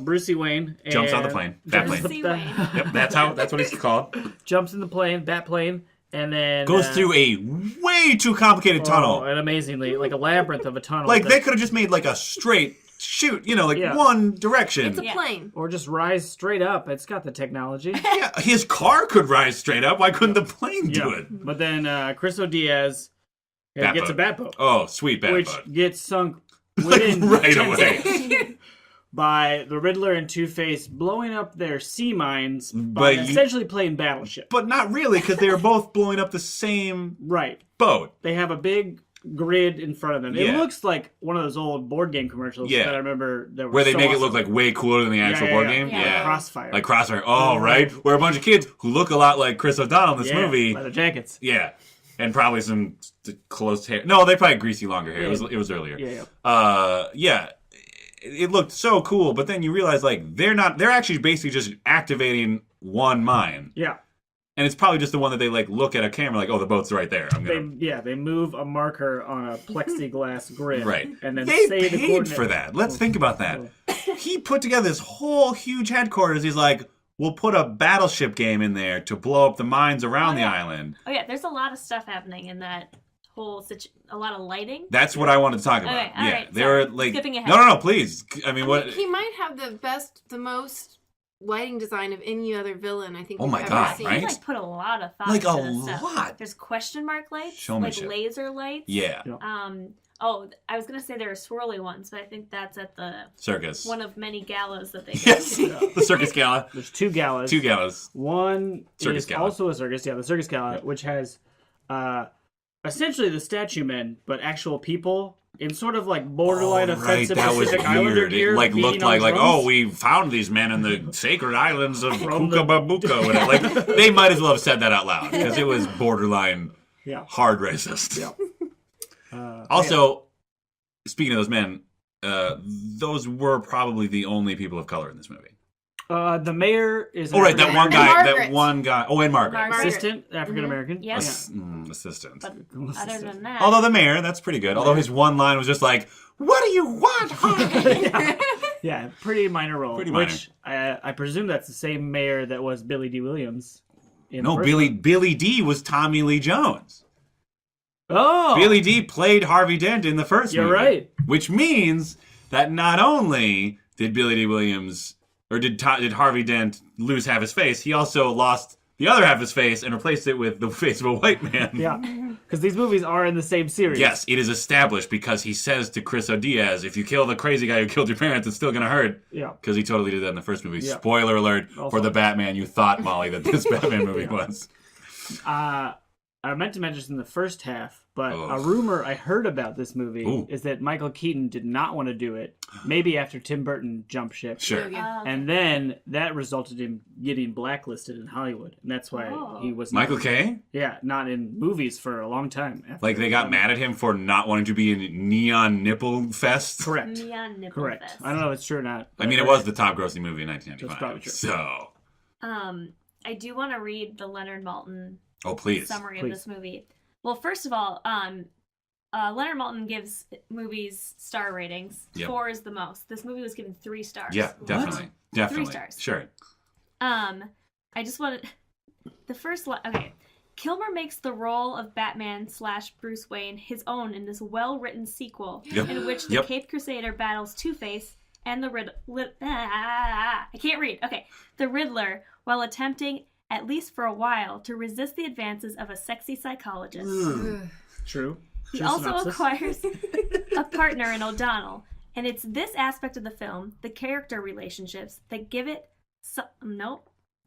Brucey Wayne Jumps on the plane. Bat jumps plane. the- Brucey Wayne. Yep, that's what it's called. jumps in the plane, bat plane, and then Goes through a way too complicated tunnel. and amazingly, like a labyrinth of a tunnel. Like that- they could have just made like a straight shoot, Yeah. one direction. It's a Yeah. plane. or just rise straight up. It's got the technology. Yeah, his car could rise straight up. Why couldn't the plane do Yeah. it? But then Christo Diaz Bat gets boat. a bat boat, Oh, sweet bat which boat. gets sunk Like within right 10 away. seconds by the Riddler and Two-Face blowing up their sea mines But by you- essentially playing Battleship. But not really, because they were both blowing up the same Right. boat. They have a big grid in front of them. It Yeah. looks like one of those old board game commercials Yeah. that I remember that were Where they so make it awesome. look like way cooler than the actual board game. Yeah. Yeah. Crossfire. Like Crossfire. Oh, right. Where a bunch of kids who look a lot like Chris O'Donnell in this Yeah, movie. leather jackets. Yeah. And probably some close hair. No, they probably had greasy longer hair. It was earlier. Yeah. Yeah. It looked so cool, but then you realize like they're actually basically just activating one mine. Yeah. And it's probably just the one that they like look at a camera like, oh, the boat's right there. I'm gonna They move a marker on a plexiglass grid. Right. And then They say the paid coordinate. for that. Let's think about that. He put together this whole huge headquarters. He's like, we'll put a battleship game in there to blow up the mines around the island. Oh yeah, there's a lot of stuff happening in that whole a lot of lighting. That's what I wanted to talk about. Okay, all yeah, right, they sorry. were like, Skipping ahead. no, please. I mean, what? He might have the most lighting design of any other villain I think Oh we've my ever God, seen. right? They like put a lot of thought Like into a this stuff. lot. There's question mark lights, Showmanship. like laser lights. Yeah, Oh, I was gonna say there are swirly ones, but I think that's at the circus. one of many gallows that they go Yes, to. the circus gala. There's two galas. Two galas. One Circus is gala. also a circus. Yeah, the circus gala, which has essentially the statue men, but actual people in sort of like borderline Oh, right, offensive that was Pacific Islander weird. gear. It like beating looked on like drums. oh, we found these men in the sacred islands of From the- Kookababuka. And like they might as well have said that out loud because it was borderline Yeah. hard racist. Yeah. Also, speaking of those men, those were probably the only people of color in this movie. The mayor is Oh, right, that one guy. Margaret. That one guy. Oh, and Margaret. Margaret. assistant African American. Yes. Assistant. But other than that, Although the mayor, that's pretty good. Although his one line was just like, "What do you want, honey?" Yeah, pretty minor role. Pretty minor. Which I presume that's the same mayor that was Billy D. Williams. In No, the first Billy D was Tommy Lee Jones. one. Oh, Billy D played Harvey Dent in the first You're movie. right. Which means that not only did Billy D. Williams or did Harvey Dent lose half his face, he also lost the other half of his face and replaced it with the face of a white man. Yeah, because these movies are in the same series. Yes, it is established because he says to Chris O'Diaz, if you kill the crazy guy who killed your parents, it's still going to hurt. Yeah. Because he totally did that in the first movie. Yeah. Spoiler alert Also- for the Batman you thought, Molly, that this Batman movie was. I meant to mention this in the first half, but Oh. a rumor I heard about this movie Ooh. is that Michael Keaton did not want to do it. Maybe after Tim Burton jumped ship. Sure. Yeah. And then that resulted in getting blacklisted in Hollywood, and that's why he was Michael not, Caine? Yeah, not in movies for a long time. After Like, they got mad at him for not wanting to be in Neon Nipple Fest? Correct. Neon Nipple Correct. Fest. I don't know if it's true or not. I mean, it was the top grossing movie in 1995. That's probably true. So, I do want to read the Leonard Maltin oh, please. summary Please. of this movie. Well, first of all, Leonard Maltin gives movies star ratings. Yep. 4 is the most. This movie was given 3 stars. Yeah, definitely. Definitely. 3 stars. Sure. I just wanted the first. Okay, Kilmer makes the role of Batman / Bruce Wayne his own in this well-written sequel, Yep. in which the Yep. Caped Crusader battles Two-Face and the I can't read. Okay, the Riddler, while attempting, at least for a while, to resist the advances of a sexy psychologist. True. He True also synopsis. acquires a partner in O'Donnell, and it's this aspect of the film, the character relationships, that give it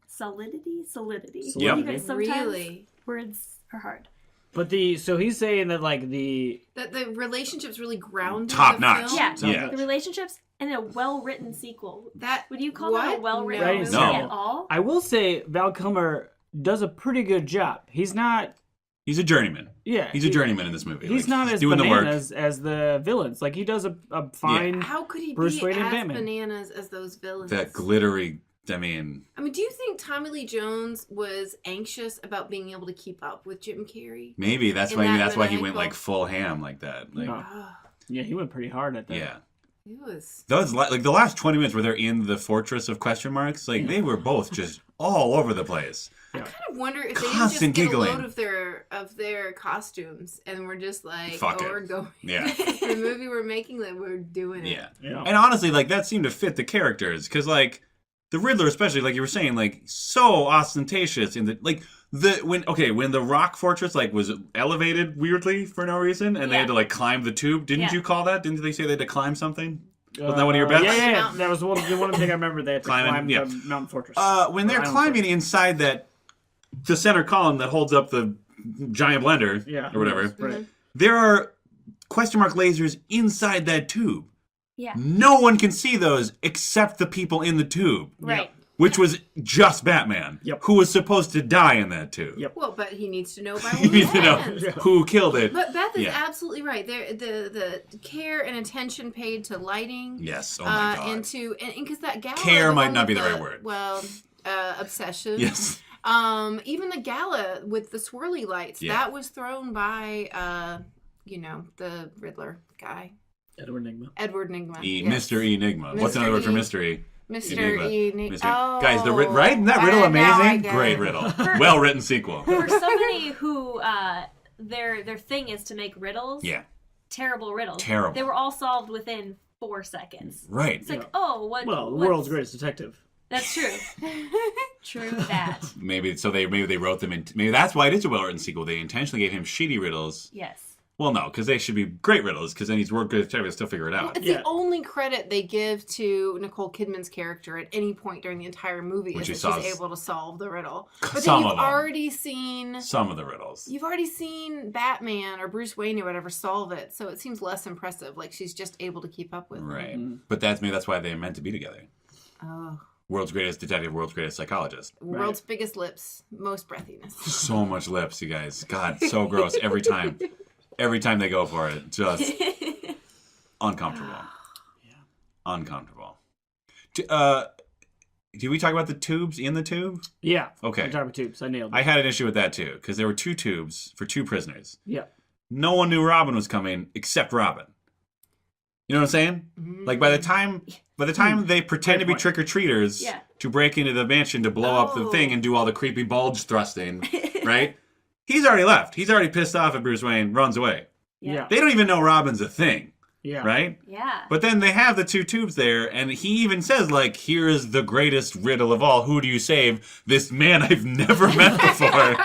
solidity. Yep. You guys sometimes Really? words are hard. But so he's saying that like the That the relationship's really grounded. Top the notch. film? Yeah, Yeah. the relationships and a well-written sequel. That Would you call that a what? well-written No. movie No. at all? I will say Val Kilmer does a pretty good job. He's not. He's a journeyman. Yeah, He's a journeyman in this movie. He's Like, not as doing the work. bananas as the villains. Like he does a fine. How could he Bruce be Wayne and as Batman. bananas as those villains? That glittery. I mean, do you think Tommy Lee Jones was anxious about being able to keep up with Jim Carrey? maybe that's In why. that That's why he maniacal- went like full ham like that. Like, Oh. Oh, Yeah, he went pretty hard at that. yeah. it was. Those like the last 20 minutes where they're in the fortress of question marks, like they were both just all over the place. I kind of wonder if they didn't just Constant get giggling. a load of their costumes and we're just like, Fuck it. we're going. Yeah. The movie we're making, like we're doing it. Yeah. Yeah. And honestly, like that seemed to fit the characters because like the Riddler, especially like you were saying, like so ostentatious in the like when the rock fortress like was elevated weirdly for no reason and they had to like climb the tube. Didn't Yeah. you call that? Didn't they say they had to climb something? Wasn't that one of your bets? Yeah. Mountain. That was one thing I remember. They had to Climbing, climb yeah. the mountain fortress. When they're Island climbing fortress. inside the center column that holds up the giant blender Yeah. or whatever, Right. there are question mark lasers inside that tube. Yeah, No one can see those except the people in the tube, right. which was just Batman, Yep. who was supposed to die in that tube. Yep. Well, but he needs to know by You what need to know ends. who killed it. But Beth is Yeah. absolutely right. The care and attention paid to lighting. Yes. Oh my god. And because that gala, Care the might one not with be the right word. Well, obsession. Yes. Even the gala with the swirly lights Yeah. that was thrown by the Riddler guy, Edward Nygma. Edward Nygma. Mr. Enigma. What's Mr. another word for E. mystery? Mr. Enigma. Enigma. Mystery. Oh, Guys, right? Isn't that riddle now I amazing? get Great it. riddle. Well written sequel. For somebody who their thing is to make riddles, Yeah. terrible riddles. Terrible. They were all solved within 4 seconds. Right. It's like, Yeah. oh, what? Well, the what's- world's greatest detective. That's true. True that. Maybe they wrote them in. Maybe that's why it is a well-written sequel. They intentionally gave him shitty riddles. Yes. Well, no, because they should be great riddles. Because then he's worked good to still figure it out. It's Yeah. the only credit they give to Nicole Kidman's character at any point during the entire movie When is she that solves- she's able to solve the riddle. But then Some you've of them. already seen Some of the riddles. Batman or Bruce Wayne or whatever solve it, so it seems less impressive. Like she's just able to keep up with them. Right. But that's why they're meant to be together. Oh, World's greatest detective, world's greatest psychologist. world's biggest lips, most breathiness. So much lips, you guys. God, so gross every time. Every time they go for it, just uncomfortable. Uncomfortable. Did we talk about the tubes in the tube? Yeah. Okay. I'm talking about tubes. I nailed it. I had an issue with that too, because there were 2 tubes for 2 prisoners. Yeah. No one knew Robin was coming except Robin. You know what I'm saying? Like by the time they pretend to be point. trick-or-treaters Yeah. to break into the mansion to blow up the thing and do all the creepy bulge thrusting, right? He's already left. He's already pissed off at Bruce Wayne, runs away. Yeah. They don't even know Robin's a thing, Yeah. right? Yeah. But then they have the 2 tubes there, and he even says, like, here is the greatest riddle of all. Who do you save? This man I've never met before.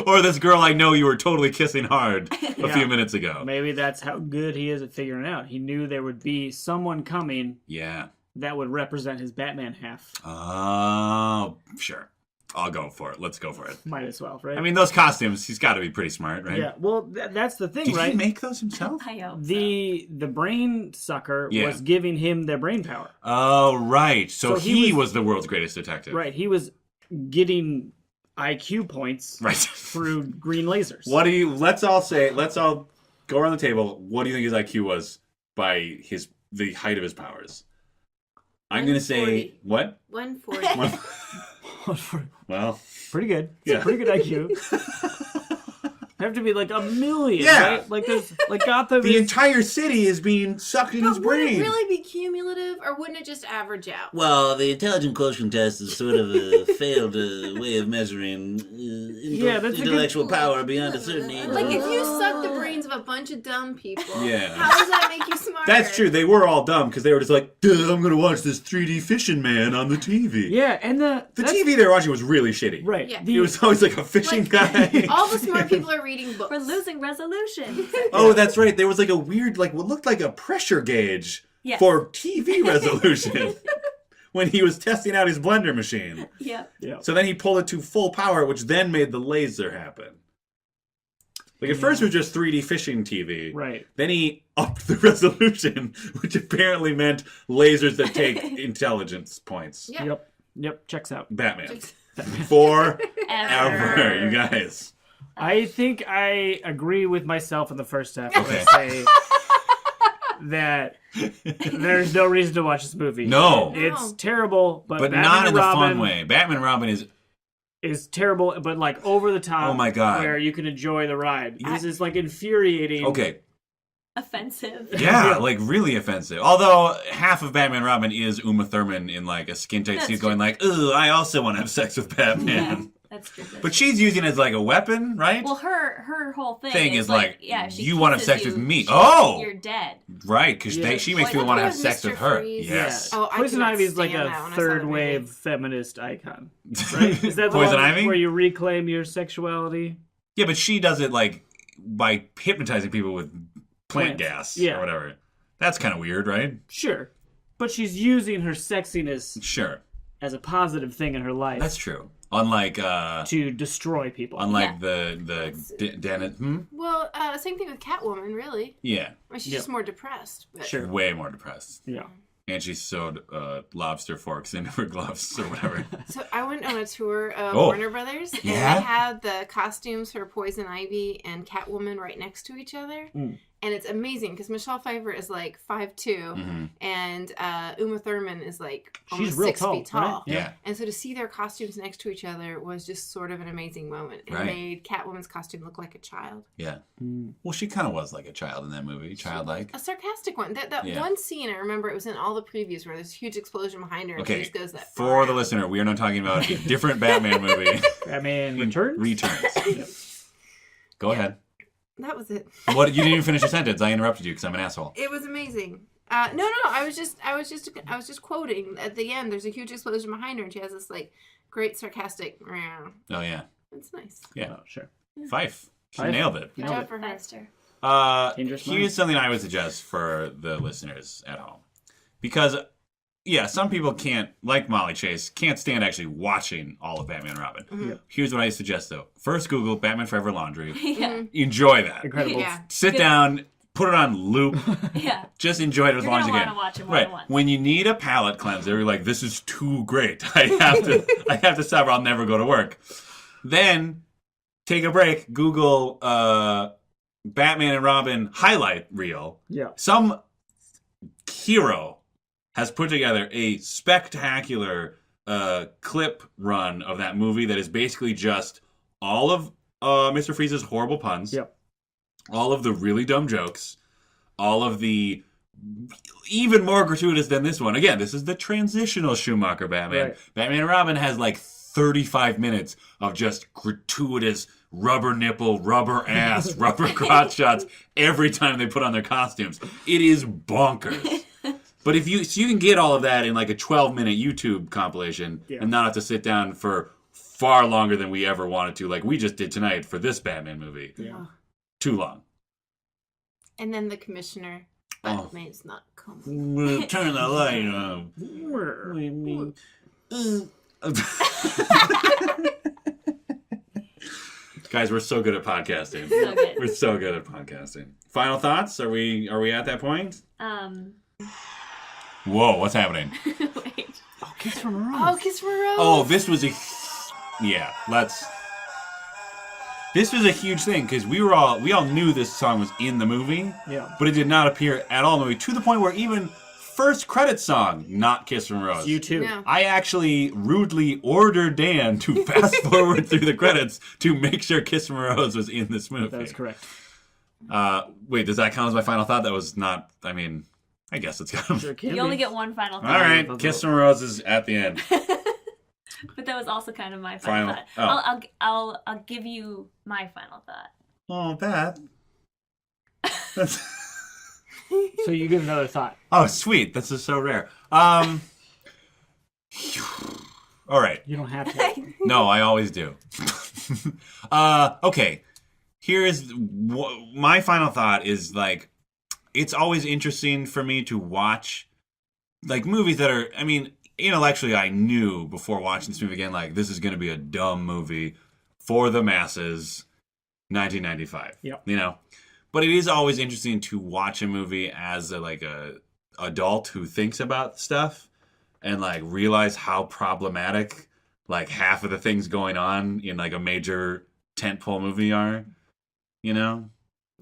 Or this girl I know you were totally kissing hard a few minutes ago. Maybe that's how good he is at figuring it out. He knew there would be someone coming Yeah. that would represent his Batman half. Oh, sure. I'll go for it. Let's go for it. Might as well, right? I mean, those costumes, he's got to be pretty smart, right? yeah. Well, that's the thing, Did right? he make those himself? I hope the brain sucker Yeah. was giving him their brain power. Oh, right. So he was was the world's greatest detective. Right. He was getting IQ points Right. through green lasers. Let's all go around the table. What do you think his IQ was by the height of his powers? I'm going to say, 140. what? 140. Well, Pretty good. Yeah. Pretty good IQ. Have to be like a million, Yeah. right? Like there's like Gotham the is entire city is being sucked in his But would brain. it really be cumulative, or wouldn't it just average out? Well, the intelligence quotient test is sort of a failed way of measuring Yeah, that's a good- intellectual power beyond a certain age. Like, if you suck the brains of a bunch of dumb people, Yeah. how does that make you smarter? That's true. They were all dumb because they were just like, duh, I'm going to watch this 3D fishing man on the TV. Yeah, and The TV they were watching was really shitty. right. Yeah. It was always like a fishing guy. All the smart people are reading books. We're losing resolution. Oh, that's right. There was like a weird, like what looked like a pressure gauge Yes. for TV resolution when he was testing out his blender machine. Yep. Yeah. So then he pulled it to full power, which then made the laser happen. Like at first it was just 3D fishing TV. Right. Then he upped the resolution, which apparently meant lasers that take intelligence points. Yeah. Yep. Checks out. Batman. Forever, Ever. you guys. I think I agree with myself in the first half when Okay. I say that there's no reason to watch this movie. No. It's terrible, but Batman not in and the Robin fun way. Batman and Robin is terrible, but like over the top. Oh my God. Where you can enjoy the ride. This is like infuriating. okay. Offensive. Yeah, like really offensive. Although half of Batman and Robin is Uma Thurman in like a skin tight That's suit true. going like, "Ooh, I also want to have sex with Batman." Yeah, that's true. But she's using it as like a weapon, right? Well, her whole thing, Thing is like, yeah, she you want to have kisses sex with you, me. she- Oh! you're dead. Right, because Yeah. she makes Well, people want to have that's sex Mr. with her. Freeze. Yes. Oh, I Poison cannot Ivy is like stand a that when I saw third that wave movie. feminist icon. Right? Is that the Poison one Ivy? where you reclaim your sexuality? Yeah, but she does it like by hypnotizing people with plant Plants. gas Yeah. or whatever. That's kind of weird, right? Sure. But she's using her sexiness Sure. as a positive thing in her life That's true. Unlike to destroy people. the Dennis. Well, same thing with Catwoman, really. Yeah. Well, she's Yeah. just more depressed. But Sure. Way more depressed. Yeah. And she sewed lobster forks into her gloves or whatever. So I went on a tour of Oh. Warner Brothers, and Yeah? they had the costumes for Poison Ivy and Catwoman right next to each other. Mm. And it's amazing because Michelle Pfeiffer is like 5'2", Mhm. and Uma Thurman is like almost She's real 6 tall, feet tall. right? Yeah. And so to see their costumes next to each other was just sort of an amazing moment. It Right. made Catwoman's costume look like a child. Yeah. Mm. Well, she kind of was like a child in that movie. Childlike. A sarcastic one. That Yeah. one scene, I remember it was in all the previews where there's a huge explosion behind her and Okay. she just goes that For the listener, we are not talking about a different Batman movie. Batman Returns? Returns. Go ahead. That was it. What? You didn't even finish your sentence. I interrupted you because I'm an asshole. It was amazing. No. I was just quoting at the end. There's a huge explosion behind her, and she has this like great sarcastic. Meow. Oh yeah. It's nice. Yeah. Oh, sure. Fife. She Fife. nailed it. Good Nailed job it. for her. Faster. Dangerous Here's Minds. something I would suggest for the listeners at home. Because, yeah, some people can't, like Molly Chase, can't stand actually watching all of Batman and Robin. Mm-hmm. Yeah. Here's what I suggest, though. First, Google Batman Forever Laundry. Yeah. Enjoy that. Incredible. Yeah. Sit down, put it on loop. Yeah. Just enjoy it as You're long as gonna you can. wanna watch it more right. than once. When you need a palate cleanser, you're like, this is too great. I have to stop or I'll never go to work. Then take a break. Google Batman and Robin highlight reel. Yeah. Some hero has put together a spectacular clip run of that movie that is basically just all of Mr. Freeze's horrible puns, Yep. all of the really dumb jokes, all of the even more gratuitous than this one. Again, this is the transitional Schumacher Batman. Right. Batman and Robin has like 35 minutes of just gratuitous rubber nipple, rubber ass, rubber crotch shots every time they put on their costumes. It is bonkers. But if you can get all of that in like a 12-minute YouTube compilation and not have to sit down for far longer than we ever wanted to, like we just did tonight for this Batman movie. Yeah. Too long. And then the commissioner, but it's not come. Turn the light on. Guys, we're so good at podcasting. So good. We're so good at podcasting. Final thoughts? Are we at that point? Whoa, what's happening? Wait. Oh, Kiss from a Rose. Oh, Kiss from a Rose. Oh, this was a... Yeah, This was a huge thing, because we all knew this song was in the movie, but it did not appear at all in the movie, to the point where even first credit song, not Kiss from a Rose. You too. No. I actually rudely ordered Dan to fast forward through the credits to make sure Kiss from a Rose was in this movie. That is correct. Wait, does that count as my final thought? That was not, I mean, I guess it's got Sure can You only be. get one final All thought. right, Kiss from a Rose is at the end. But that was also kind of my final thought. I'll give you my final thought. Oh, Beth. So you give another thought. Oh, sweet. This is so rare. All right. You don't have to. No, I always do. Okay. My final thought is, like, it's always interesting for me to watch, like, movies that are, I mean, intellectually I knew before watching this movie again, like, this is going to be a dumb movie for the masses, 1995. Yep. You know? But it is always interesting to watch a movie as a adult who thinks about stuff and, like, realize how problematic, like, half of the things going on in, like, a major tentpole movie are. You know?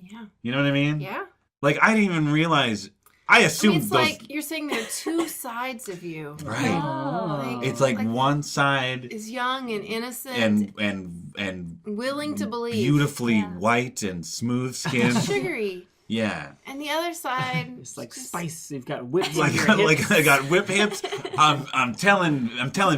Yeah. You know what I mean? Yeah. Like, I didn't even realize... I assumed it's those... like you're saying there are two sides of you. Right. Oh. It's like one side is young and innocent and willing to believe. beautifully Yeah. white and smooth skinned. Sugary. Yeah. And the other side It's like just- spice. You've got whips. Like, on your hips. I got whip hips. I'm telling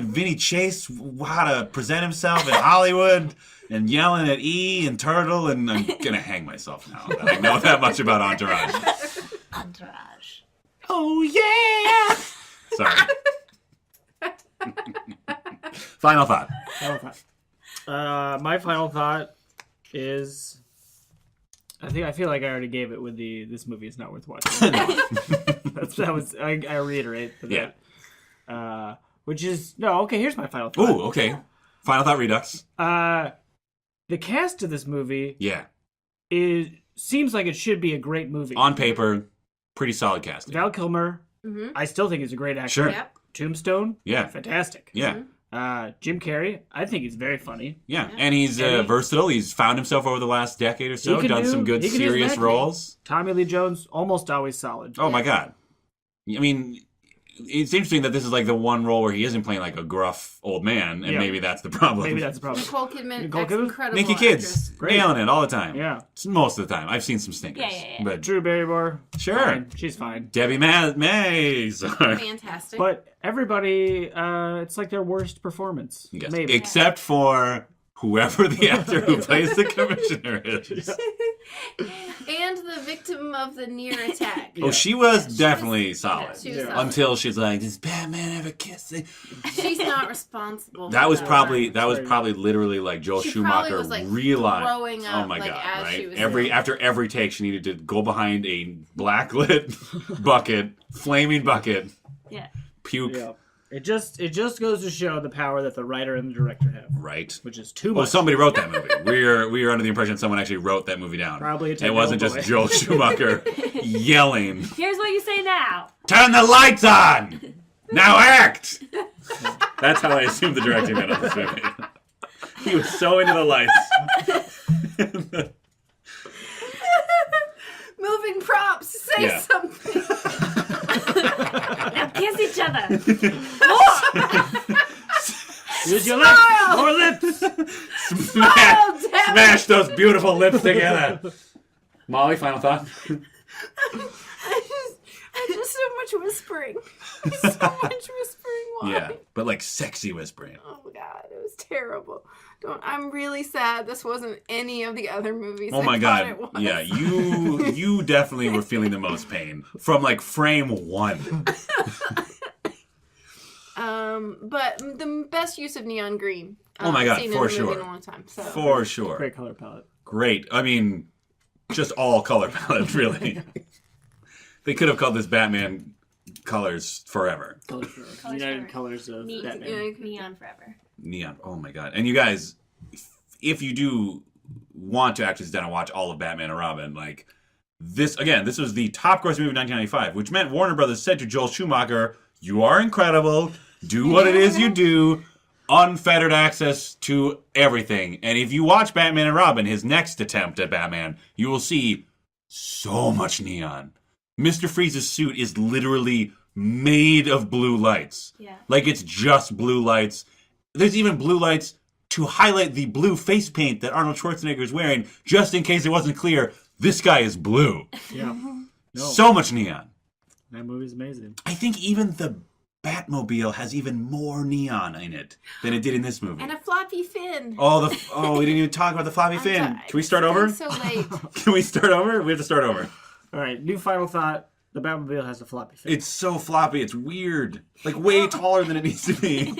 Vinny Chase how to present himself in Hollywood and yelling at E and Turtle, and I'm gonna hang myself now that I know that much about Entourage. Entourage. Oh yeah! Sorry. Final thought. Final thought. My final thought is, I feel like I already gave it with this movie is not worth watching. I reiterate Yeah. that. Which is okay. Here's my final thought. Ooh, okay. Final thought redux. The cast of this movie Yeah. seems like it should be a great movie. On paper, pretty solid casting. Val Kilmer, Mhm. I still think he's a great actor. Sure. Yep. Tombstone, Yeah. fantastic. Yeah. Jim Carrey, I think he's very funny. Yeah. And he's And versatile. He's found himself over the last decade or so, He can done do- some good he can do his serious acting. roles. Tommy Lee Jones, almost always solid. Oh my god. I mean, it's interesting that this is like the one role where he isn't playing like a gruff old man, and Yeah. maybe that's the problem. Maybe that's the problem. Nicole Kidman, Nicole Kidman? incredible Nikki Kids, actress. Great. nailing it all the time. Yeah. Most of the time. I've seen some stinkers. Yeah. But Drew Barrymore, sure. fine. She's fine. Debbie May. Sorry. Fantastic. But everybody, it's like their worst performance. Yes. Maybe. Except for whoever the actor who plays the commissioner is. And the victim of the near attack. Oh, she was definitely solid. She was Yeah. solid. Until she's like, does Batman have a kiss? She's not responsible. That for was that. probably literally like Joel She probably Schumacher was, like, realized. throwing up, Oh my like, god! as Right? she was After every take, she needed to go behind a blacklit bucket, flaming bucket, Yeah. puke. Yeah. It just goes to show the power that the writer and the director have, Right. which is too Well, much. somebody wrote that movie. We were under the impression someone actually wrote that movie down. Probably a It wasn't technical just boy. Joel Schumacher yelling, Here's what you say now. "Turn the lights on! Now act!" That's how I assumed the directing went on this movie. He was so into the lights. Moving props. Say Yeah. something. Now kiss each other. Use your lips. More lips. Smash those beautiful lips together. Molly, final thought? I just so much whispering. So much whispering. Why? Yeah, but like sexy whispering. Oh my god, it was terrible. I'm really sad this wasn't any of the other movies. Oh my I god. thought it was. Yeah, you definitely were feeling the most pain from like frame one. But the best use of neon green. Oh my God, seen for in a movie sure. in a long time. So. For sure. Great color palette. Great. I mean, just all color palette, really. They could have called this Batman Colors Forever. Colors Colors United forever. Colors of Ne- Batman. Yeah, Neon forever. Neon. Oh my god. And you guys, if you do want to actually sit down and watch all of Batman and Robin, like this was the top grossing movie of 1995, which meant Warner Brothers said to Joel Schumacher, "You are incredible. Do what it is you do. Unfettered access to everything." And if you watch Batman and Robin, his next attempt at Batman, you will see so much neon. Mr. Freeze's suit is literally made of blue lights. Yeah. Like, it's just blue lights. There's even blue lights to highlight the blue face paint that Arnold Schwarzenegger is wearing, just in case it wasn't clear. This guy is blue. Yeah. No, So much neon. that movie's amazing. I think even the Batmobile has even more neon in it than it did in this movie. And a floppy fin. Oh, we didn't even talk about the floppy I'm fin. sorry. Can we start over? It's so late. Can we start over? We have to start over. All right, new final thought. The Batmobile has a floppy face. It's so floppy. It's weird. Like, way taller than it needs to be.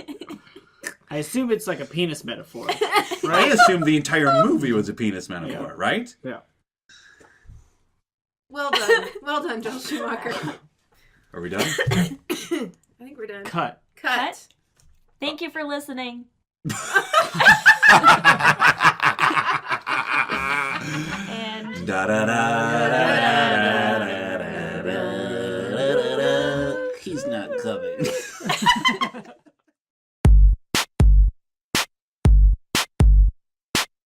I assume it's like a penis metaphor. I assumed the entire movie was a penis metaphor, right? Yeah. Well done. Well done, Joel Schumacher. Are we done? I think we're done. Cut. Cut. Thank you for listening. And Da da da. He's not coming.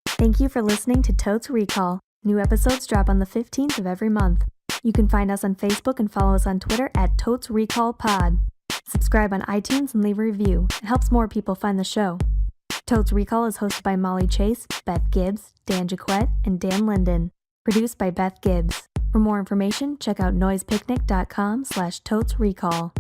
Thank you for listening to Totes Recall. New episodes drop on the 15th of every month. You can find us on Facebook and follow us on Twitter at Totes Recall Pod. Subscribe on iTunes and leave a review. It helps more people find the show. Totes Recall is hosted by Molly Chase, Beth Gibbs, Dan Jaquette, and Dan Linden. Produced by Beth Gibbs. For more information, check out noisepicnic.com/totesrecall.